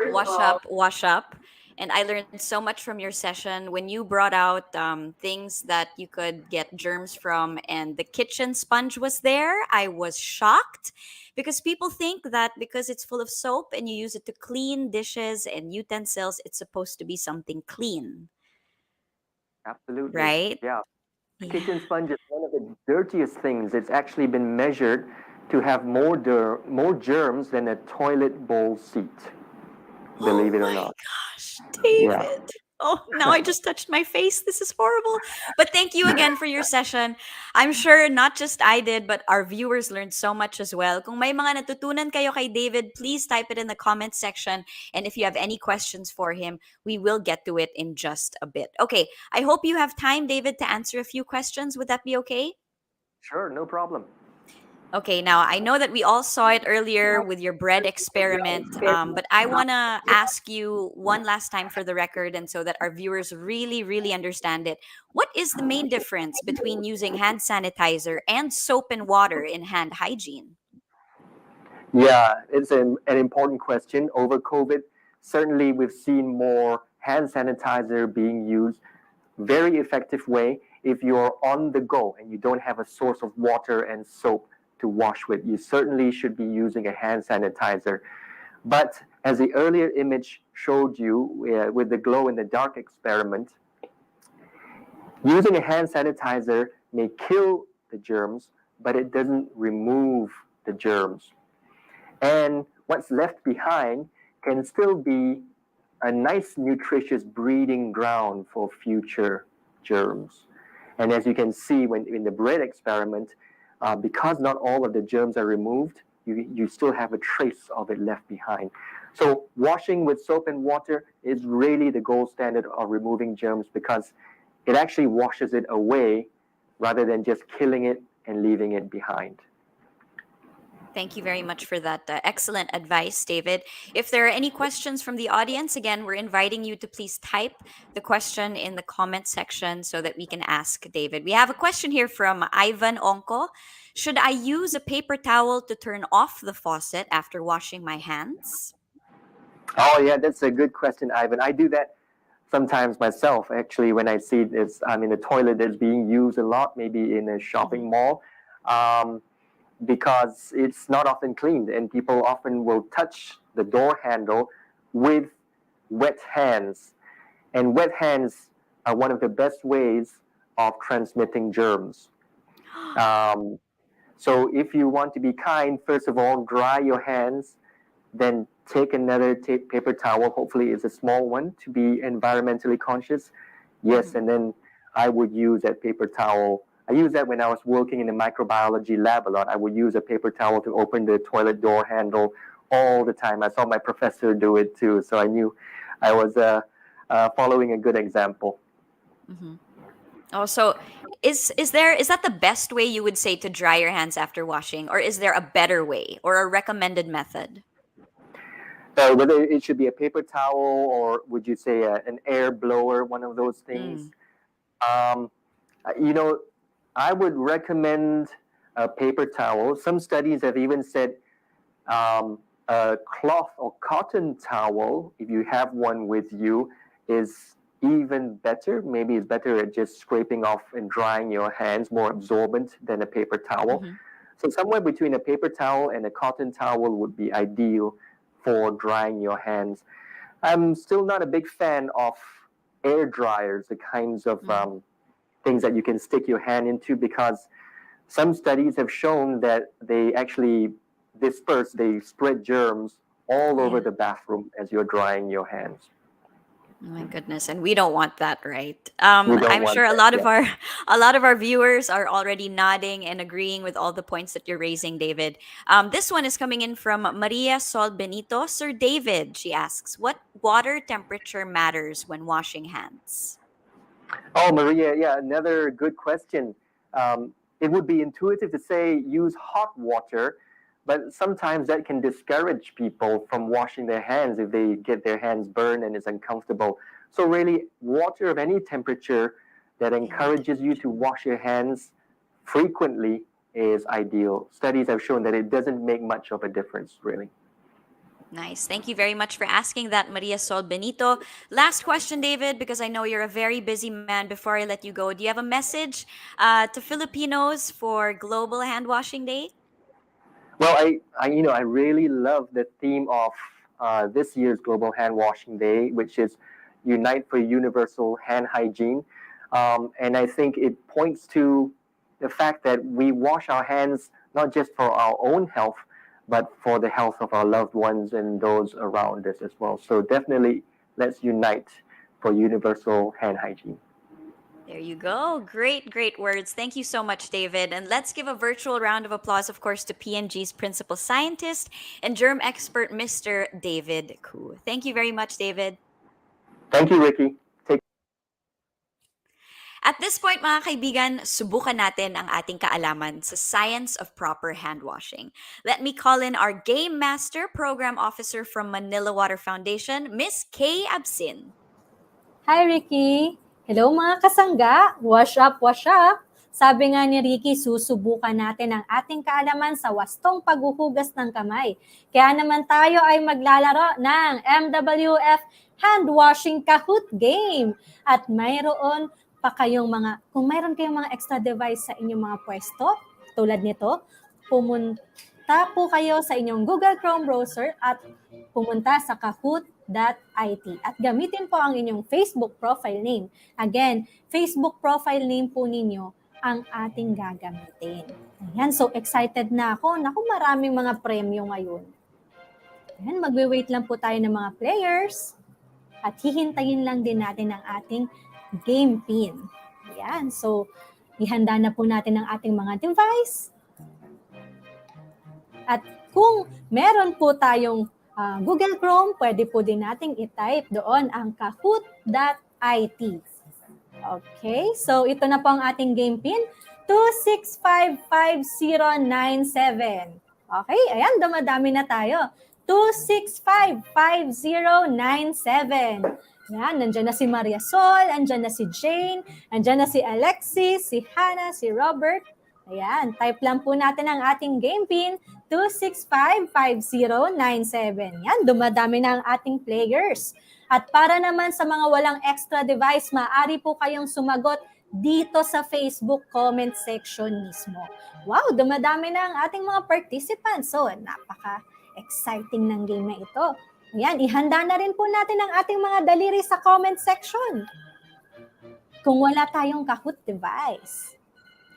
Speaker 16: wash up. And I learned so much from your session when you brought out things that you could get germs from, and the kitchen sponge was there. I was shocked because people think that because it's full of soap and you use it to clean dishes and utensils, it's supposed to be something clean,
Speaker 21: Absolutely.
Speaker 16: right?
Speaker 21: Yeah.
Speaker 16: Yeah.
Speaker 21: Kitchen sponge is one of the dirtiest things. It's actually been measured to have more germs than a toilet bowl seat,
Speaker 16: Oh
Speaker 21: believe it or
Speaker 16: my
Speaker 21: not.
Speaker 16: gosh,
Speaker 21: Yeah.
Speaker 16: David. Oh, now I just touched my face. This is horrible. But thank you again for your session. I'm sure not just I did, but our viewers learned so much as well. Kung may mga natutunan kayo kay David, please type it in the comment section. And if you have any questions for him, we will get to it in just a bit. Okay, I hope you have time, David, to answer a few questions. Would that be okay?
Speaker 21: Sure, no problem.
Speaker 16: Okay, now I know that we all saw it earlier with your bread experiment, but I want to ask you one last time for the record and so that our viewers really, really understand it. What is the main difference between using hand sanitizer and soap and water in hand hygiene?
Speaker 21: Yeah, it's an important question. Over COVID, certainly we've seen more hand sanitizer being used. Very effective way if you're on the go and you don't have a source of water and soap to wash with. You certainly should be using a hand sanitizer. But as the earlier image showed you with the glow in the dark experiment, using a hand sanitizer may kill the germs, but it doesn't remove the germs. And what's left behind can still be a nice, nutritious breeding ground for future germs. And as you can see when in the bread experiment, because not all of the germs are removed, you still have a trace of it left behind. So washing with soap and water is really the gold standard of removing germs because it actually washes it away rather than just killing it and leaving it behind.
Speaker 16: Thank you very much for that excellent advice, David. If there are any questions from the audience, again, we're inviting you to please type the question in the comment section so that we can ask David. We have a question here from Ivan Onko. Should I use a paper towel to turn off the faucet after washing my hands?
Speaker 21: Oh yeah, that's a good question, Ivan. I do that sometimes myself, actually, when I see this, I'm in a toilet that's being used a lot, maybe in a shopping mall. Because it's not often cleaned and people often will touch the door handle with wet hands. And wet hands are one of the best ways of transmitting germs. So if you want to be kind, first of all, dry your hands, then take another paper towel. Hopefully it's a small one to be environmentally conscious. Yes, and then I would use that paper towel. I used that when I was working in the microbiology lab a lot. I would use a paper towel to open the toilet door handle all the time. I saw my professor do it too, so I knew I was following a good example.
Speaker 16: Oh, so is that the best way you would say to dry your hands after washing, or is there a better way or a recommended method?
Speaker 21: Whether it should be a paper towel or would you say an air blower, one of those things. You know, I would recommend a paper towel. Some studies have even said a cloth or cotton towel, if you have one with you, is even better. Maybe it's better at just scraping off and drying your hands, more absorbent than a paper towel. So somewhere between a paper towel and a cotton towel would be ideal for drying your hands. I'm still not a big fan of air dryers, the kinds of things that you can stick your hand into, because some studies have shown that they actually they spread germs all over the bathroom as you're drying your hands.
Speaker 16: Oh my goodness, and we don't want that, right?
Speaker 21: We don't
Speaker 16: I'm
Speaker 21: want
Speaker 16: sure a
Speaker 21: that,
Speaker 16: lot of
Speaker 21: yeah.
Speaker 16: our viewers are already nodding and agreeing with all the points that you're raising, David. This one is coming in from Maria Sol Benito. Sir David, she asks, what water temperature matters when washing hands?
Speaker 21: Oh, Maria, yeah, another good question. It would be intuitive to say use hot water, but sometimes that can discourage people from washing their hands if they get their hands burned and it's uncomfortable. So really, water of any temperature that encourages you to wash your hands frequently is ideal. Studies have shown that it doesn't make much of a difference, really.
Speaker 16: Nice. Thank you very much for asking that, Maria Sol Benito. Last question, David, because I know you're a very busy man. Before I let you go, do you have a message to Filipinos for Global Hand Washing Day?
Speaker 21: Well, I really love the theme of this year's Global Hand Washing Day, which is Unite for Universal Hand Hygiene. And I think it points to the fact that we wash our hands not just for our own health, but for the health of our loved ones and those around us as well. So definitely, let's unite for universal hand hygiene.
Speaker 16: There you go. Great, great words. Thank you so much, David. And let's give a virtual round of applause, of course, to P&G's principal scientist and germ expert, Mr. David Koo. Thank you very much, David.
Speaker 21: Thank you, Ricky. Take
Speaker 16: At this point, mga kaibigan, subukan natin ang ating kaalaman sa science of proper hand washing. Let me call in our Game Master Program Officer from Manila Water Foundation, Miss Kay Absin.
Speaker 1: Hi, Ricky! Hello mga kasangga! Wash up, wash up! Sabi nga ni Ricky, susubukan natin ang ating kaalaman sa wastong paghuhugas ng kamay. Kaya naman tayo ay maglalaro ng MWF Hand Washing Kahoot Game. At mayroon pa kayong kung mayroon kayong mga extra device sa inyong mga pwesto, tulad nito, pumunta po kayo sa inyong Google Chrome browser at pumunta sa kahoot.it at gamitin po ang inyong Facebook profile name. Again, Facebook profile name po ninyo ang ating gagamitin. Ayan, so excited na ako. Naku, maraming mga premyo ngayon. Ayan, magwe-wait lang po tayo ng mga players at hihintayin lang din natin ang ating game pin. Ayan, so ihanda na po natin ang ating mga device. At kung meron po tayong Google Chrome, pwede po din nating i-type doon ang kahoot.it. Okay, so ito na po ang ating game pin, 2655097. Okay, ayan, dumadami na tayo. 2655097. Yan, nandiyan na si Maria Sol, nandiyan na si Jane, nandiyan na si Alexis, si Hannah, si Robert. Ayan, type lang po natin ang ating game pin, 2655097. Yan, dumadami na ang ating players. At para naman sa mga walang extra device, maaari po kayong sumagot dito sa Facebook comment section mismo. Wow, dumadami na ang ating mga participants. So, napaka-exciting ng game na ito. Ayan, ihanda na rin po natin ang ating mga daliri sa comment section. Kung wala tayong Kahoot device.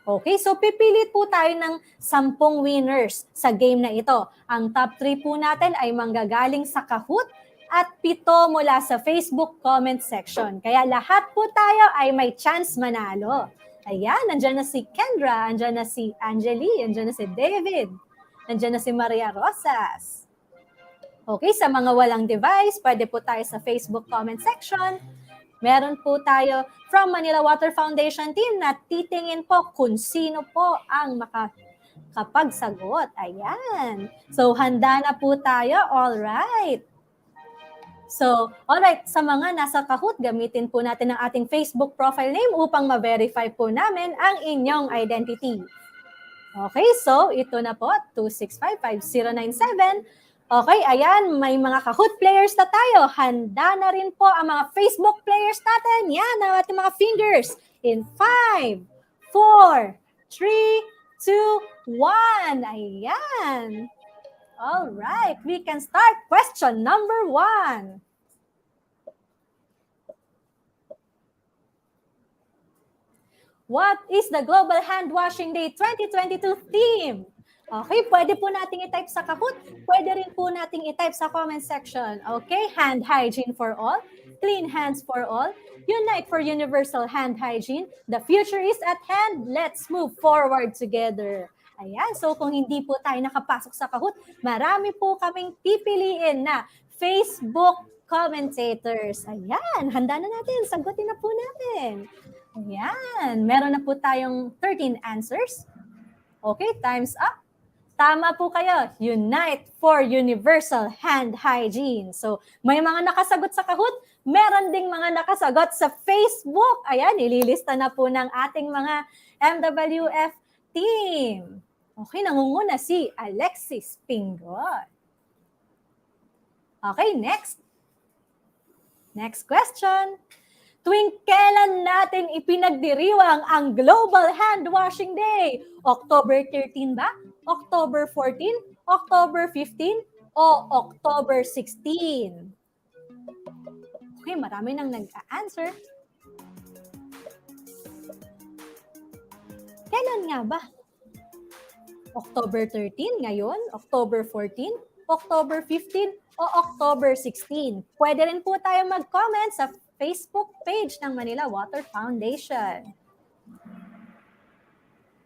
Speaker 1: Okay, so pipilit po tayo ng 10 winners sa game na ito. Ang top 3 po natin ay manggagaling sa Kahoot at 7 mula sa Facebook comment section. Kaya lahat po tayo ay may chance manalo. Ayan, nandyan na si Kendra, nandyan na si Angeli, nandyan na si David, nandyan na si Maria Rosas. Okay, sa mga walang device, pwede po tayo sa Facebook comment section. Meron po tayo from Manila Water Foundation team na titingin po kung sino po ang makakapagsagot. Ayan. So, handa na po tayo. All right. So, alright, sa mga nasa Kahoot, gamitin po natin ang ating Facebook profile name upang ma-verify po namin ang inyong identity. Okay, so ito na po, 2655097. Okay, ayan, may mga Kahoot players na tayo. Handa na rin po ang mga Facebook players natin. Yan, ang ating mga fingers. In 5, 4, 3, 2, 1. Ayan. All right, we can start question number 1. What is the Global Hand Washing Day 2022 theme? Okay, pwede po nating i-type sa Kahoot. Pwede rin po nating i-type sa comment section. Okay, hand hygiene for all, clean hands for all, unite for universal hand hygiene. The future is at hand. Let's move forward together. Ayan, so kung hindi po tayo nakapasok sa Kahoot, marami po kaming pipiliin na Facebook commentators. Ayan, handa na natin. Sagutin na po natin. Ayan, meron na po tayong 13 answers. Okay, time's up. Tama po kayo. Unite for universal hand hygiene. So, may mga nakasagot sa Kahoot, meron ding mga nakasagot sa Facebook. Ayan, ililista na po ng ating mga MWF team. Okay, nangunguna si Alexis Pingot. Okay, next. Next question. Tuwing kailan natin ipinagdiriwang ang Global Hand Washing Day? October 13 ba? October 14? October 15? O October 16? Okay, marami nang nag-a-answer. Kailan nga ba? October 13 ngayon? October 14? October 15? O October 16? Pwede rin po tayo mag-comment sa Facebook page ng Manila Water Foundation.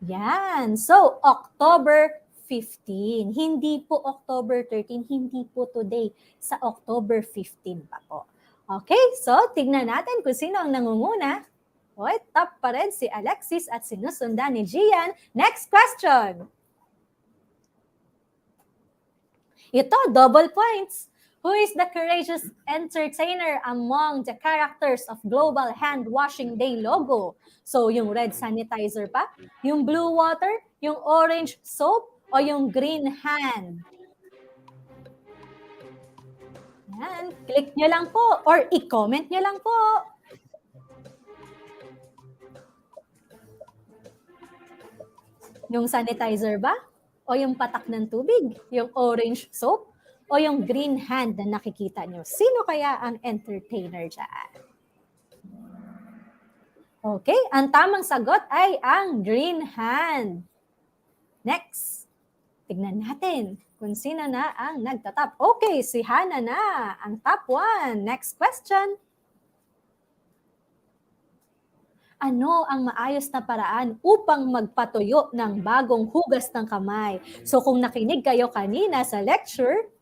Speaker 1: Yan. So, October 15. Hindi po October 13. Hindi po today. Sa October 15 pa po. Okay, so tignan natin kung sino ang nangunguna. Oy, top pa rin si Alexis at sinusundan ni Gian. Next question. Ito, double points. Who is the courageous entertainer among the characters of Global Hand Washing Day logo? So, yung red sanitizer pa, yung blue water, yung orange soap, o yung green hand? Yan, click nyo lang po or i-comment nyo lang po. Yung sanitizer ba? O yung patak ng tubig? Yung orange soap? O yung green hand na nakikita nyo? Sino kaya ang entertainer dyan? Okay, ang tamang sagot ay ang green hand. Next, tignan natin kung sino na ang nagtatap. Okay, si Hana na, ang top 1. Next question. Ano ang maayos na paraan upang magpatuyo ng bagong hugas ng kamay? So kung nakinig kayo kanina sa lecture,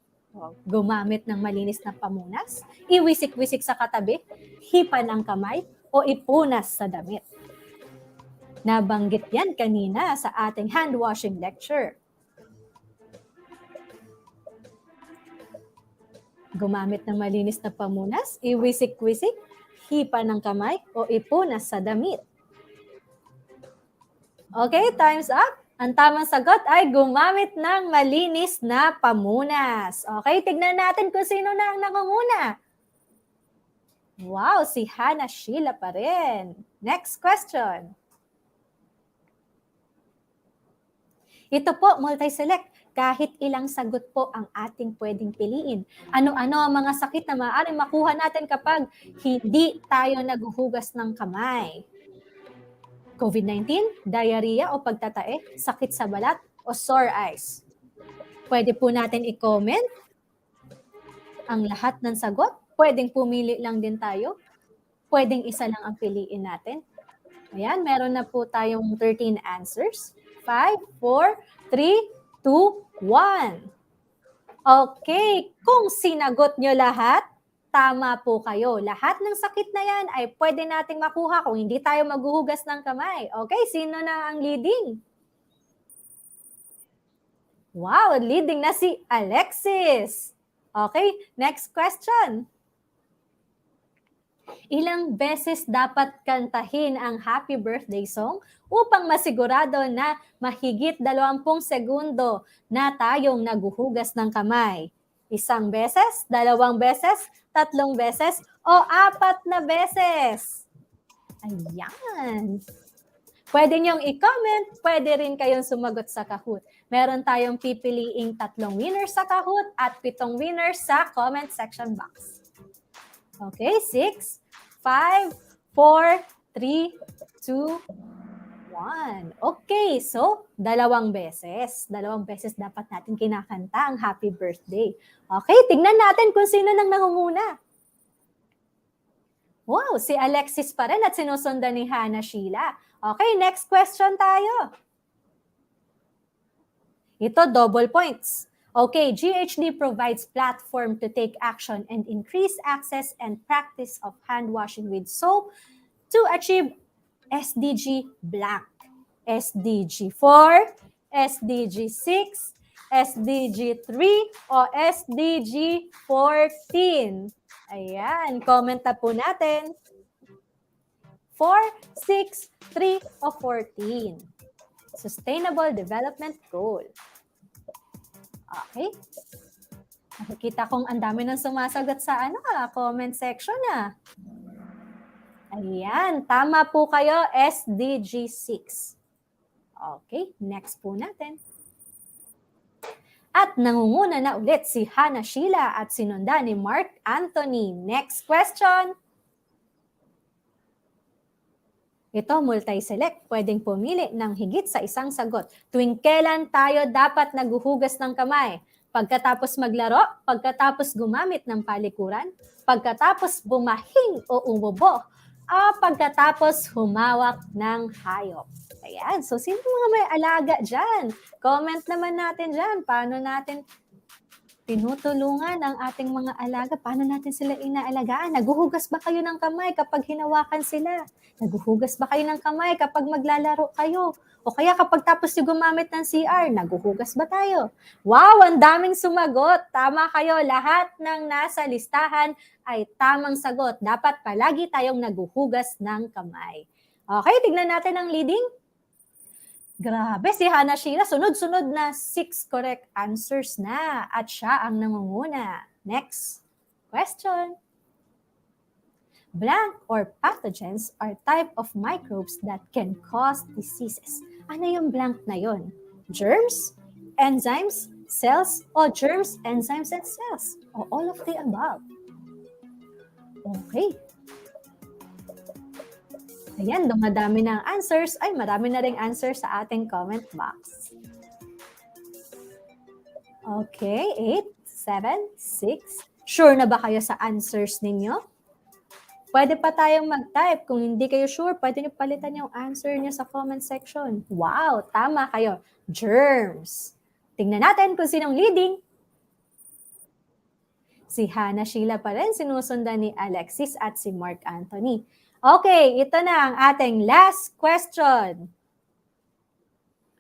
Speaker 1: gumamit ng malinis na pamunas, iwisik-wisik sa katabi, hipan ang kamay, o ipunas sa damit. Nabanggit yan kanina sa ating hand washing lecture. Gumamit ng malinis na pamunas, iwisik-wisik, hipan ng kamay, o ipunas sa damit. Okay, time's up. Ang tamang sagot ay gumamit ng malinis na pamunas. Okay, tignan natin kung sino na ang nangunguna. Wow, si Hana Sheila pa rin. Next question. Ito po, multi-select. Kahit ilang sagot po ang ating pwedeng piliin. Ano-ano ang mga sakit na maaaring makuha natin kapag hindi tayo naghuhugas ng kamay? COVID-19, diarrhea o pagtatae, sakit sa balat o sore eyes. Pwede po natin i-comment ang lahat ng sagot. Pwedeng pumili lang din tayo. Pwedeng isa lang ang piliin natin. Ayan, meron na po tayong 13 answers. 5, 4, 3, 2, 1. Okay, kung sinagot nyo lahat, tama po kayo. Lahat ng sakit na yan ay pwede nating makuha kung hindi tayo maghuhugas ng kamay. Okay, sino na ang leading? Wow, leading na si Alexis. Okay, next question. Ilang beses dapat kantahin ang happy birthday song upang masigurado na mahigit 20 segundo na tayong naguhugas ng kamay? 1 beses, 2 beses, 3 beses, o 4 na beses? Ayan. Pwede niyong i-comment, pwede rin kayong sumagot sa Kahoot. Meron tayong pipiliing 3 winners sa Kahoot at 7 winners sa comment section box. Okay, 6, 5, 4, 3, 2, 1. Okay, so 2 beses. 2 beses dapat natin kinakanta ang happy birthday. Okay, tignan natin kung sino nang nangunguna. Wow, si Alexis pa rin at sinusundan ni Hana Sheila. Okay, next question tayo. Ito, double points. Okay, GHD provides platform to take action and increase access and practice of hand washing with soap to achieve SDG blank. SDG 4, SDG 6, SDG 3, o SDG 14. Ayan, comment na po natin. 4, 6, 3, o 14. Sustainable Development Goal. Okay. Nakikita kong ang dami nang sumasagot sa comment section Ayan, tama po kayo, SDG 6. Okay, next po natin. At nangunguna na ulit si Hannah Sheila at sinunda ni Mark Anthony. Next question. Ito, multi-select. Pwedeng pumili ng higit sa isang sagot. Tuwing kailan tayo dapat naguhugas ng kamay? Pagkatapos maglaro, pagkatapos gumamit ng palikuran, pagkatapos bumahing o umubo, o pagkatapos humawak ng hayop. Ayan, so sino mga may alaga dyan? Comment naman natin dyan. Paano natin tinutulungan ang ating mga alaga? Paano natin sila inaalagaan? Naguhugas ba kayo ng kamay kapag hinawakan sila? Naguhugas ba kayo ng kamay kapag maglalaro kayo? O kaya kapag tapos yung gumamit ng CR, naguhugas ba tayo? Wow, ang daming sumagot. Tama kayo. Lahat ng nasa listahan ay tamang sagot. Dapat palagi tayong naguhugas ng kamay. Okay, tignan natin ang leading. Grabe, si Hannah Sheila, sunod-sunod na 6 correct answers na at siya ang nangunguna. Next question. Blank or pathogens are type of microbes that can cause diseases. Ano yung blank na yon? Germs, enzymes, cells, o germs, enzymes, and cells? O all of the above? Okay. Ayan, dumadami na ang answers. Ay, marami na ring answers sa ating comment box. Okay, 8, 7, 6. Sure na ba kayo sa answers ninyo? Pwede pa tayong mag-type. Kung hindi kayo sure, pwede nyo palitan yung answer nyo sa comment section. Wow, tama kayo. Germs. Tingnan natin kung sinong leading. Si Hannah Sheila pa rin, sinusundan ni Alexis at si Mark Anthony. Okay, ito na ang ating last question.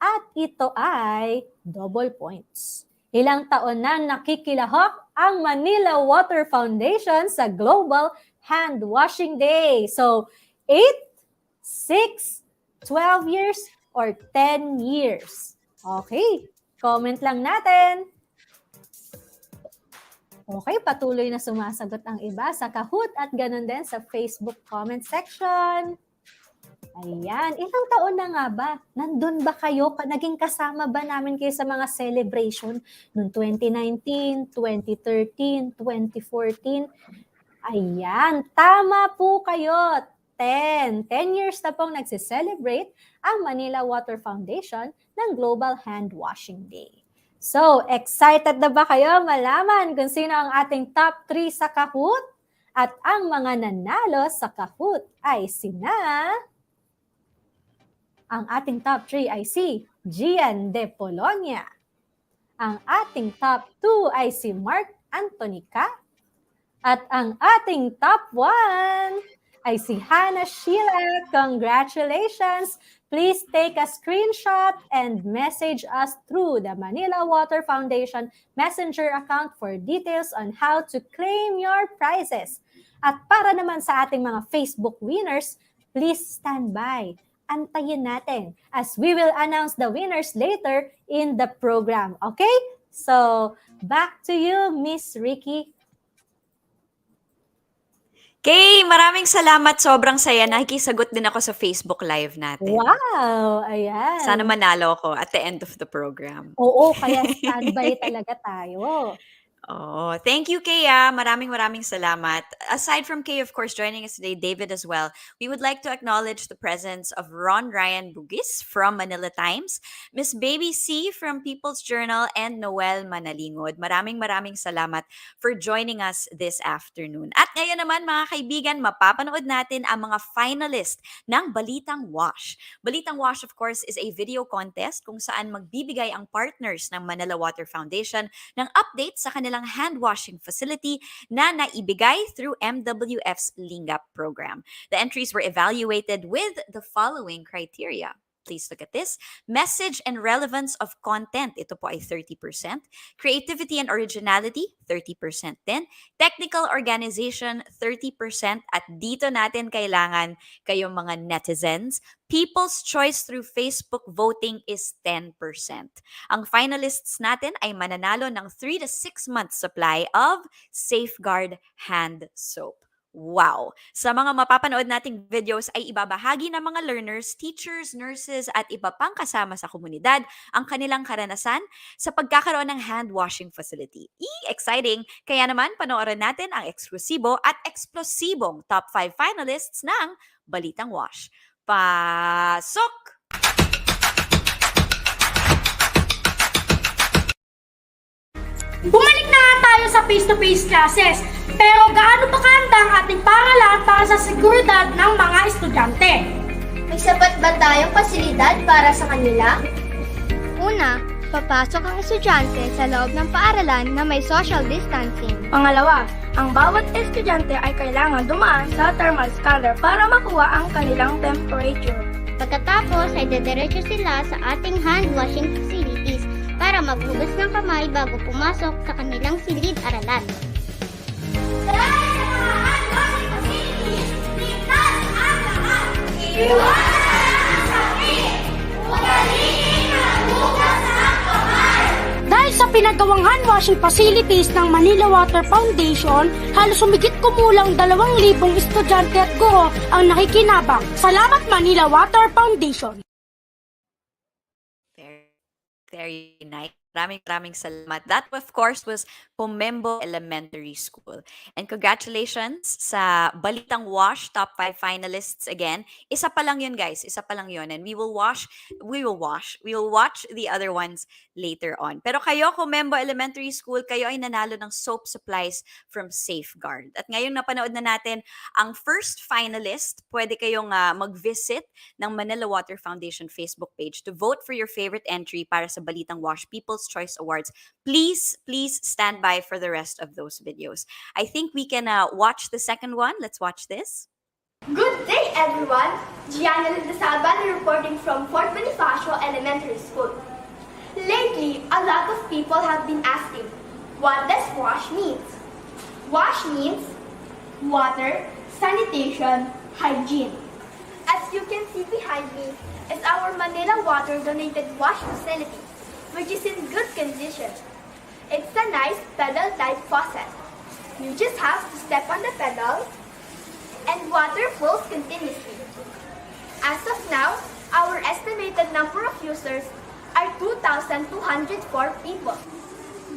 Speaker 1: At ito ay double points. Ilang taon na nakikilahok ang Manila Water Foundation sa Global Hand Washing Day? So, 8, 6, 12 years, or 10 years? Okay, comment lang natin. Okay, patuloy na sumasagot ang iba sa Kahoot at ganun din sa Facebook comment section. Ayan, ilang taon na nga ba? Nandun ba kayo? Naging kasama ba namin kayo sa mga celebration noong 2019, 2013, 2014? Ayan, tama po kayo. 10 years na pong nagsiselebrate ang Manila Water Foundation ng Global Hand Washing Day. So, excited na ba kayo malaman kung sino ang ating top 3 sa Kahoot? At ang mga nanalo sa Kahoot ay sina... Ang ating top 3 ay si Gian de Polonia. Ang ating top 2 ay si Mark Antonica. At ang ating top 1 ay si Hannah Sheila. Congratulations! Please take a screenshot and message us through the Manila Water Foundation Messenger account for details on how to claim your prizes. At para naman sa ating mga Facebook winners, please stand by. Antayin natin as we will announce the winners later in the program. Okay? So, back to you, Miss Ricky.
Speaker 16: Kay, maraming salamat. Sobrang saya. Nakikisagot din ako sa Facebook Live natin.
Speaker 1: Wow! Ayan.
Speaker 16: Sana manalo ako at the end of the program.
Speaker 1: Oo, kaya standby talaga tayo.
Speaker 16: Oh, thank you, Kaya. Maraming salamat. Aside from Kay, of course, joining us today, David as well, we would like to acknowledge the presence of Ron Ryan Bugis from Manila Times, Miss Baby C from People's Journal, and Noel Manalingod. Maraming salamat for joining us this afternoon. At ngayon naman, mga kaibigan, mapapanood natin ang mga finalist ng Balitang Wash. Balitang Wash, of course, is a video contest kung saan magbibigay ang partners ng Manila Water Foundation ng update sa kanilang hand washing facility na naibigay through MWF's Lingap program. The entries were evaluated with the following criteria. Please look at this. Message and relevance of content, ito po ay 30%. Creativity and originality, 30% din. Technical organization, 30%. At dito natin kailangan kayong mga netizens. People's choice through Facebook voting is 10%. Ang finalists natin ay mananalo ng 3 to 6 months supply of Safeguard Hand Soap. Wow! Sa mga mapapanood nating videos ay ibabahagi ng mga learners, teachers, nurses at iba pang kasama sa komunidad ang kanilang karanasan sa pagkakaroon ng hand washing facility. Exciting! Kaya naman panoorin natin ang eksklusibo at eksplosibong top 5 finalists ng Balitang Wash. Pasok!
Speaker 2: Bumalik na nga tayo sa face-to-face classes. Pero gaano pa kahanda ang ating paaralan para sa seguridad ng mga estudyante?
Speaker 13: May sapat ba tayong pasilidad para sa kanila?
Speaker 22: Una, papasok ang estudyante sa loob ng paaralan na may social distancing.
Speaker 2: Pangalawa, ang bawat estudyante ay kailangan dumaan sa thermal scanner para makuha ang kanilang temperature.
Speaker 22: Pagkatapos ay dediretso sila sa ating hand washing facilities para maghugas ng kamay bago pumasok sa kanilang silid-aralan.
Speaker 2: Dahil sa pinagawang hand washing facilities ng Manila Water Foundation, halos humigit kumulang 2,000 estudyante at guro ang nakikinabang. Salamat Manila Water Foundation!
Speaker 16: Very nice. Maraming salamat. That, of course, was Pomembo Elementary School. And congratulations sa Balitang Wash, top 5 finalists again. Isa pa lang yun, guys. Isa pa lang yun. And we will watch the other ones later on. Pero kayo, Pomembo Elementary School, kayo ay nanalo ng soap supplies from Safeguard. At ngayong napanood na natin ang first finalist, pwede kayong mag-visit ng Manila Water Foundation Facebook page to vote for your favorite entry para sa Balitang Wash People's Choice Awards. Please stand by for the rest of those videos. I think we can watch the second one. Let's watch this.
Speaker 22: Good day, everyone! Gianna Lindasaban reporting from Fort Bonifacio Elementary School. Lately, a lot of people have been asking, what does WASH mean? WASH means water, sanitation, hygiene. As you can see behind me is our Manila Water donated wash facility, which is in good condition. It's a nice pedal-type faucet. You just have to step on the pedal and water flows continuously. As of now, our estimated number of users are 2,204 people.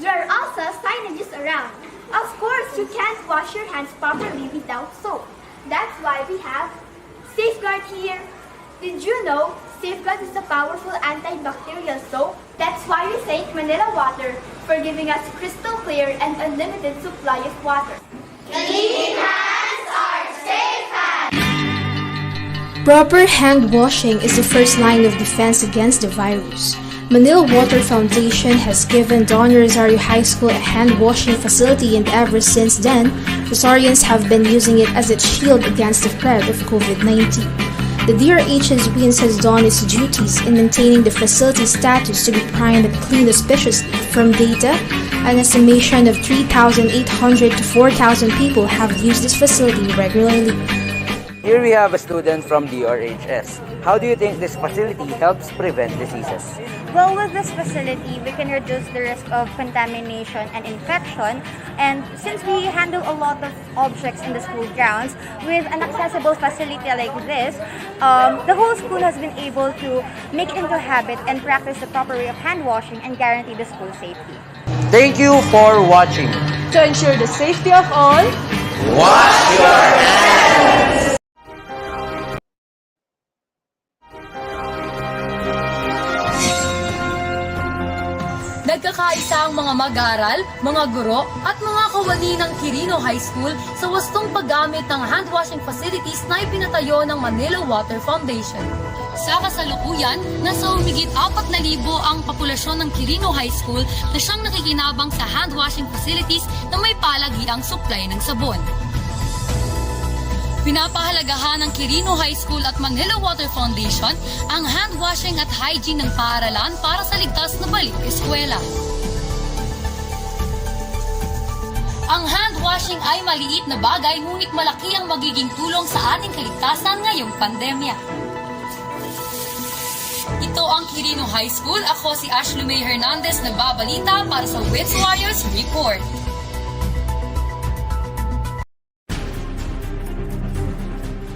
Speaker 22: There are also signages around. Of course, you can't wash your hands properly without soap. That's why we have Safeguard here. Did you know Safeguard is a powerful antibacterial soap? That's why we thank Manila Water for giving us crystal clear and unlimited supply of water.
Speaker 13: Clean hands are safe hands.
Speaker 23: Proper hand washing is the first line of defense against the virus. Manila Water Foundation has given Don Rosario High School a hand washing facility, and ever since then, Rosarians have been using it as its shield against the spread of COVID-19. The DRH's WINS has done its duties in maintaining the facility's status to be prime and clean auspiciously. From data, an estimation of 3,800 to 4,000 people have used this facility regularly.
Speaker 24: Here we have a student from DRHS. How do you think this facility helps prevent diseases?
Speaker 22: Well, with this facility, we can reduce the risk of contamination and infection. And since we handle a lot of objects in the school grounds, with an accessible facility like this, the whole school has been able to make it into a habit and practice the proper way of hand washing and guarantee the school safety.
Speaker 24: Thank you for watching.
Speaker 12: To ensure the safety of all,
Speaker 24: Wash your hands!
Speaker 12: nagkakaisa ang mga mag-aaral, mga guro at mga kawani ng Quirino High School sa wastong paggamit ng hand washing facilities na ipinatayo ng Manila Water Foundation. Sa kasalukuyan, nasa humigit 4,000 ang populasyon ng Quirino High School na siyang nakikinabang sa hand washing facilities na may palagiang supply ng sabon. Pinapahalagahan ng Quirino High School at Manila Water Foundation ang hand washing at hygiene ng paaralan para sa ligtas na balik eskwela. Ang hand washing ay maliit na bagay ngunit malaki ang magiging tulong sa ating kaligtasan ngayong pandemya. Ito ang Quirino High School. Ako si Ashley May Hernandez, nagbabalita para sa Wits Warriors Report.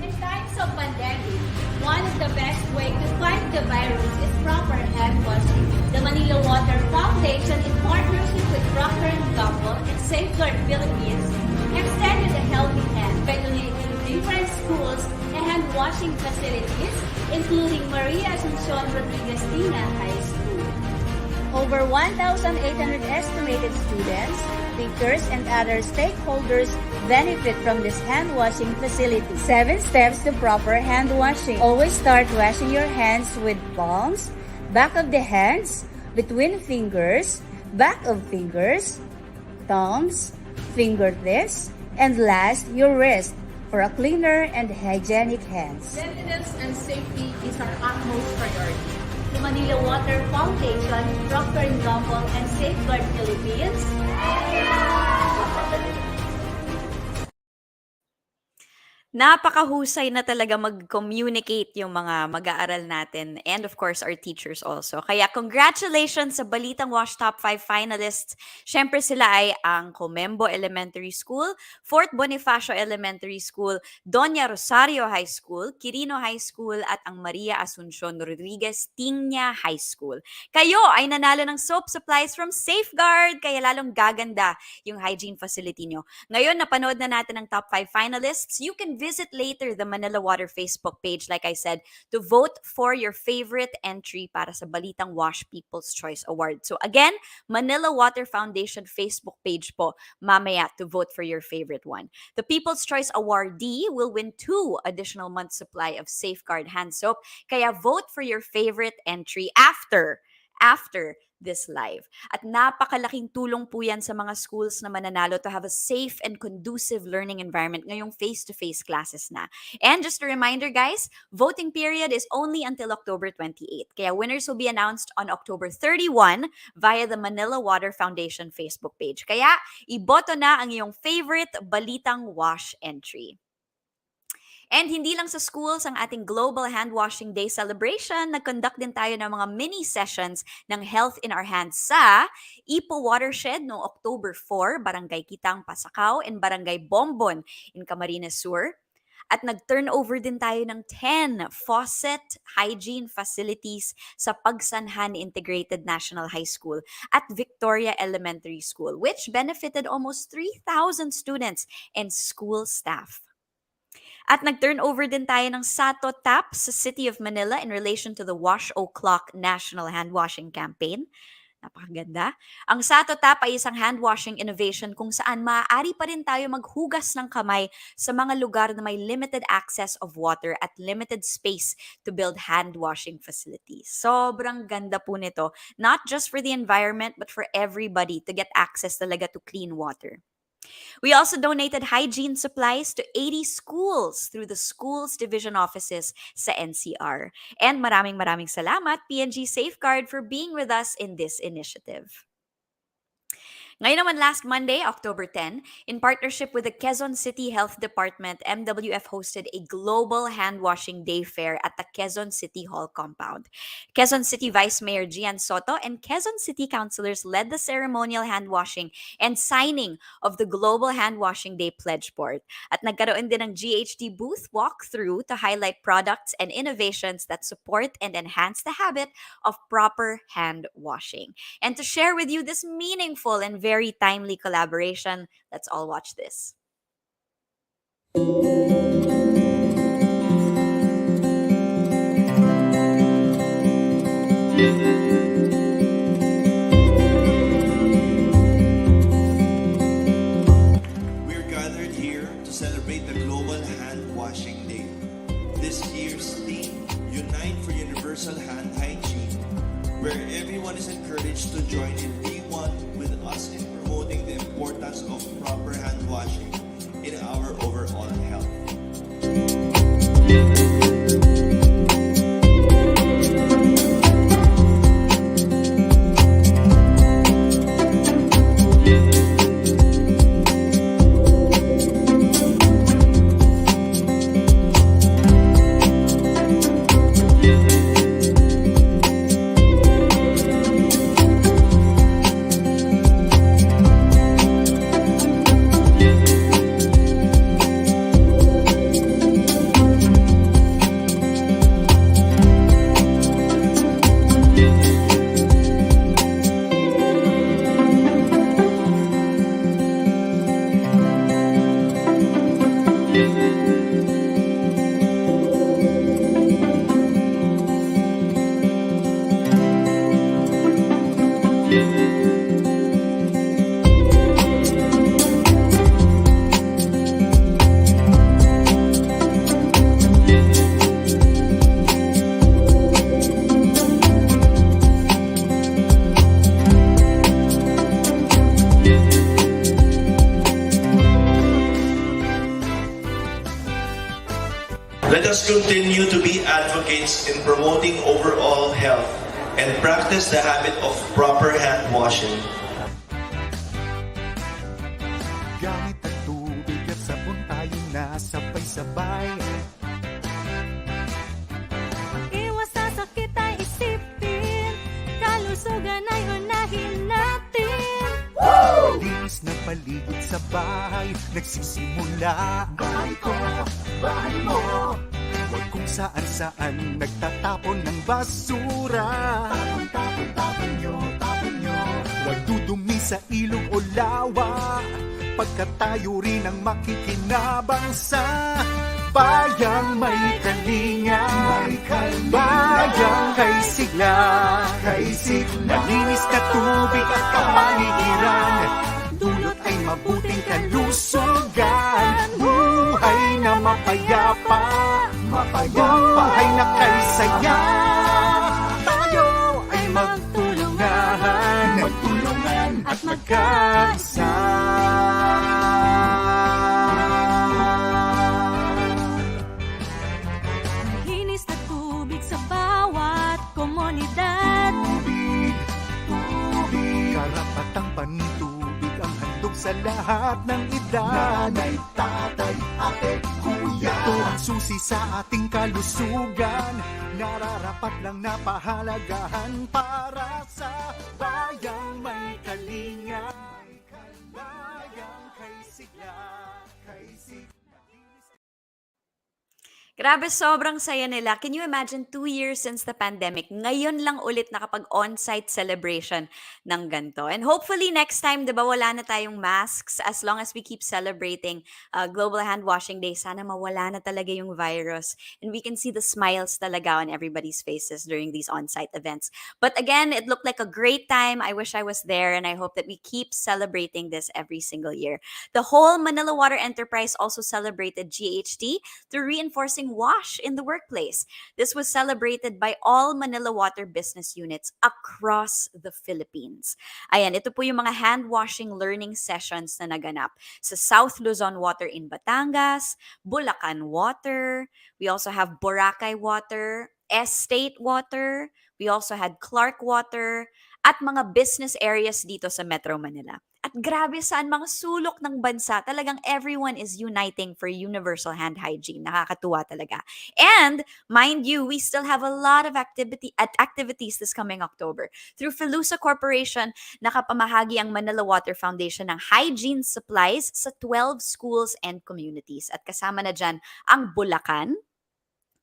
Speaker 3: In times of pandemic, one of the best way to fight the virus is proper hand washing. The Manila Water Foundation, in partnership with Procter & Gamble and Safeguard Philippines, extended a helping hand by donating different schools and hand washing facilities, including Maria Asuncion Rodriguez Tina High School.
Speaker 4: Over 1,800 estimated students, teachers, and other stakeholders benefit from this hand washing facility. 7 steps to proper hand washing. Always start washing your hands with palms, back of the hands, between fingers, back of fingers, thumbs, fingertips, and last, your wrist for a cleaner and hygienic hands.
Speaker 3: Cleanliness and safety is our utmost priority.
Speaker 4: The Manila Water Foundation, Procter & Gamble, and Safeguard Philippines.
Speaker 16: Napakahusay na talaga mag-communicate yung mga mag-aaral natin and of course our teachers also. Kaya congratulations sa Balitang Wash Top 5 finalists. Siyempre sila ay ang Comembo Elementary School, Fort Bonifacio Elementary School, Doña Rosario High School, Quirino High School at ang Maria Asuncion Rodriguez Tingña High School. Kayo ay nanalo ng soap supplies from Safeguard, kaya lalong gaganda yung hygiene facility nyo. Ngayon, napanood na natin ang top 5 finalists. You can visit later the Manila Water Facebook page, like I said, to vote for your favorite entry para sa Balitang Wash People's Choice Award. So again, Manila Water Foundation Facebook page po, mamaya to vote for your favorite one. The People's Choice awardee will win 2 additional months supply of Safeguard hand soap, kaya vote for your favorite entry after this live. At napakalaking tulong po yan sa mga schools na mananalo to have a safe and conducive learning environment ngayong face-to-face classes na. And just a reminder guys, voting period is only until October 28. Kaya winners will be announced on October 31 via the Manila Water Foundation Facebook page. Kaya iboto na ang iyong favorite Balitang Wash entry. And hindi lang sa schools ang ating Global Hand Washing Day celebration, nag-conduct din tayo ng mga mini sessions ng Health in Our Hands sa Ipo Watershed noong October 4, Barangay Kitang, Pasakaw, and Barangay Bombon in Camarines Sur. At nag-turnover din tayo ng 10 faucet hygiene facilities sa Pagsanhan Integrated National High School at Victoria Elementary School, which benefited almost 3,000 students and school staff. At nag-turnover din tayo ng Sato Tap sa City of Manila in relation to the Wash O'Clock National Hand Washing Campaign. Napakaganda. Ang Sato Tap ay isang hand washing innovation kung saan maaari pa rin tayo maghugas ng kamay sa mga lugar na may limited access of water at limited space to build hand washing facilities. Sobrang ganda po nito. Not just for the environment but for everybody to get access talaga to clean water. We also donated hygiene supplies to 80 schools through the schools division offices sa NCR. And maraming salamat PNG Safeguard for being with us in this initiative. Ngayon naman last Monday, October 10, in partnership with the Quezon City Health Department, MWF hosted a Global Hand Washing Day Fair at the Quezon City Hall compound. Quezon City Vice Mayor Gian Soto and Quezon City councilors led the ceremonial hand washing and signing of the Global Hand Washing Day Pledge Board. At nagkaroon din ng GHD booth walkthrough to highlight products and innovations that support and enhance the habit of proper hand washing. And to share with you this meaningful and very timely collaboration, let's all watch this.
Speaker 5: We're gathered here to celebrate the Global Hand Washing Day. This year's theme, Unite for Universal Hand Hygiene, where everyone is encouraged to join and be one with us in promoting the importance of proper hand washing in our overall health. Let us continue to be advocates in promoting overall health and practice the habit of proper hand washing.
Speaker 6: Gamit at tubig at sabon tayong nasabay-sabay.
Speaker 7: Iwas sa sakit ay isipin, kalusugan ay unahin natin.
Speaker 6: Linis ng paligid sa bahay, nagsisimula. Bahay ko, bahay mo. Huwag kung saan-saan nagtatapon ng basura. Tapon nyo, tapon nyo. Huwag dudumi sa ilog o lawa, pagkat tayo rin ang makikinabang sa bayang may kalinga. Bayang kay sigla. Malinis na tubig at kapaligiran, dulot ay mabuting kalusugan. Buhay na mapayapa, buhay na kay saya. Tayo ay magtulungan at magkaisa.
Speaker 7: Linis na tubig sa bawat komunidad.
Speaker 6: Karapatang panitubig ang handog sa lahat ng edad. Nanay, tatay, ate, kuya, ito ang susi sa ating kalusugan. Nararapat lang na pahalagahan para sa bayang may kalinga. Bayang kay sigla, kay sigla.
Speaker 16: Grabe, sobrang saya nila. Can you imagine 2 years since the pandemic? Ngayon lang ulit nakapag on-site celebration ng ganito. And hopefully next time, di ba, wala na tayong masks. As long as we keep celebrating Global Hand Washing Day, sana mawala na talaga yung virus. And we can see the smiles talaga on everybody's faces during these on-site events. But again, it looked like a great time. I wish I was there, and I hope that we keep celebrating this every single year. The whole Manila Water Enterprise also celebrated GHT through reinforcing wash in the workplace. This was celebrated by all Manila Water business units across the Philippines. Ayan, ito po yung mga hand washing learning sessions na naganap sa South Luzon Water in Batangas, Bulacan Water, we also have Boracay Water, Estate Water, we also had Clark Water, at mga business areas dito sa Metro Manila. At grabe, saan mga sulok ng bansa, talagang everyone is uniting for universal hand hygiene. Nakakatuwa talaga. And mind you, we still have a lot of activities this coming October. Through Filusa Corporation, nakapamahagi ang Manila Water Foundation ng hygiene supplies sa 12 schools and communities. At kasama na dyan ang Bulacan,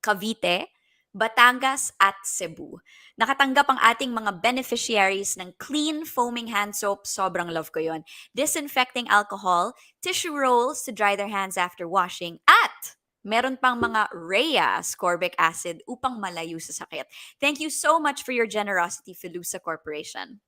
Speaker 16: Cavite, Batangas at Cebu. Nakatanggap ang ating mga beneficiaries ng clean foaming hand soap. Sobrang love ko yon. Disinfecting alcohol, tissue rolls to dry their hands after washing, at meron pang mga Rhea ascorbic acid upang malayo sa sakit. Thank you so much for your generosity, Filusa Corporation.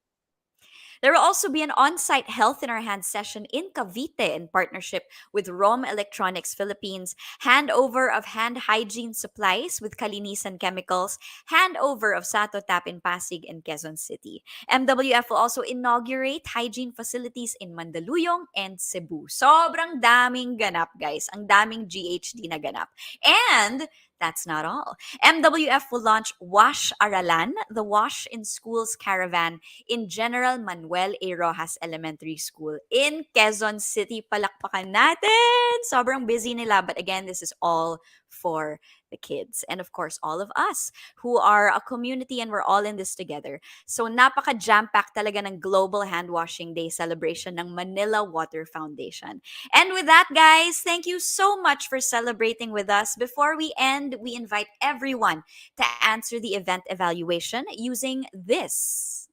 Speaker 16: There will also be an on-site Health in Our Hands session in Cavite in partnership with ROM Electronics Philippines, handover of hand hygiene supplies with Kalinisan Chemicals, handover of Sato Tap in Pasig and Quezon City. MWF will also inaugurate hygiene facilities in Mandaluyong and Cebu. Sobrang daming ganap, guys. Ang daming GHD na ganap. And that's not all. MWF will launch Wash Aralan, the Wash in Schools caravan in General Manuel A. Rojas Elementary School in Quezon City. Palakpakan natin! Sobrang busy nila. But again, this is all for the kids. And of course, all of us who are a community and we're all in this together. So napaka-jam-packed talaga ng Global Hand Washing Day celebration ng Manila Water Foundation. And with that, guys, thank you so much for celebrating with us. Before we end, we invite everyone to answer the event evaluation using this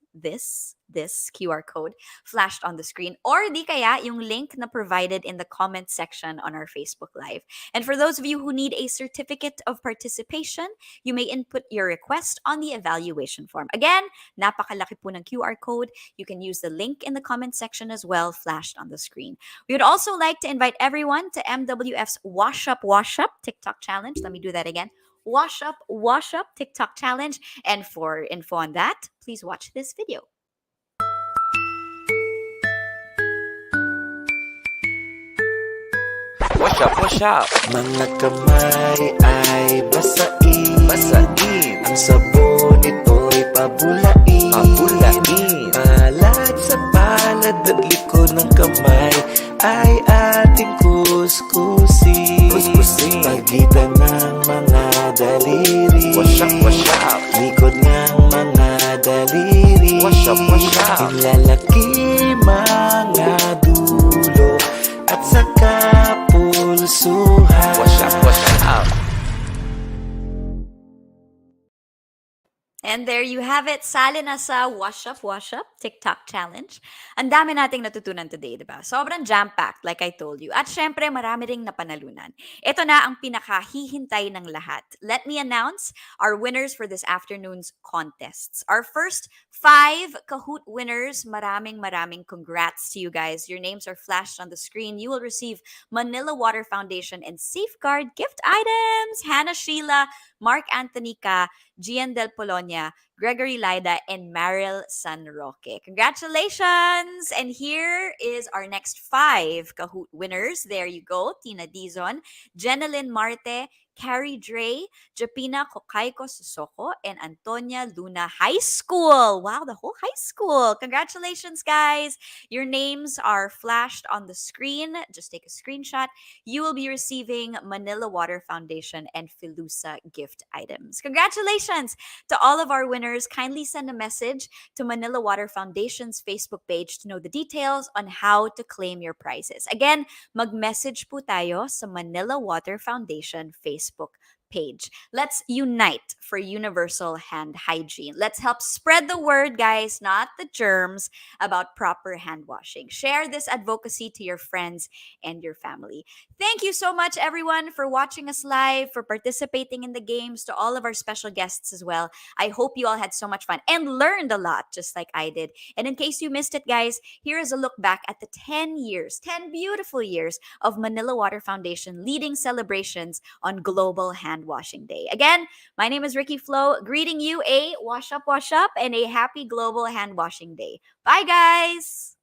Speaker 16: QR code flashed on the screen, or di kaya yung link na provided in the comment section on our Facebook Live. And for those of you who need a certificate of participation, you may input your request on the evaluation form. Again, napakalaki po ng QR code. You can use the link in the comment section as well, flashed on the screen. We would also like to invite everyone to MWF's Wash Up TikTok challenge. Let me do that again. Wash Up TikTok challenge. And for info on that, please watch this video.
Speaker 8: Wash up. Mga kamay ay basain. Ang sabon ito'y pabulain. Palad sa palad at likod ng kamay ay ating kuskusin. Pagitan ng mga daliri. Wash up. Likod ng mga daliri. Wash up. Ilalaki mga dulo at saka pulsuhan. Wash up.
Speaker 16: And there you have it. Sali na sa Wash Up TikTok challenge. Ang dami nating natutunan today, diba? Sobrang jam-packed, like I told you. At syempre, marami ring napanalunan. Ito na ang pinakahihintay ng lahat. Let me announce our winners for this afternoon's contests. Our first 5 Kahoot winners, maraming congrats to you guys. Your names are flashed on the screen. You will receive Manila Water Foundation and Safeguard gift items. Hannah Sheila, Mark Anthony Ka, Gian Del Polonia, Gregory Lida, and Meryl San Roque. Congratulations! And here is our next 5 Kahoot winners. There you go. Tina Dizon, Jenalyn Marte, Carrie Dre, Japina Kokayko Susoko, and Antonia Luna High School. Wow, the whole high school. Congratulations, guys. Your names are flashed on the screen. Just take a screenshot. You will be receiving Manila Water Foundation and Filusa gift items. Congratulations to all of our winners. Kindly send a message to Manila Water Foundation's Facebook page to know the details on how to claim your prizes. Again, mag-message po tayo sa Manila Water Foundation Facebook page. Let's unite for universal hand hygiene. Let's help spread the word, guys, not the germs, about proper hand washing. Share this advocacy to your friends and your family. Thank you so much, everyone, for watching us live, for participating in the games, to all of our special guests as well. I hope you all had so much fun and learned a lot, just like I did. And in case you missed it, guys, here is a look back at the 10 beautiful years of Manila Water Foundation leading celebrations on Global Hand Washing Day. Again, my name is Ricky Flo, greeting you a wash up, and a happy Global Hand Washing Day. Bye, guys!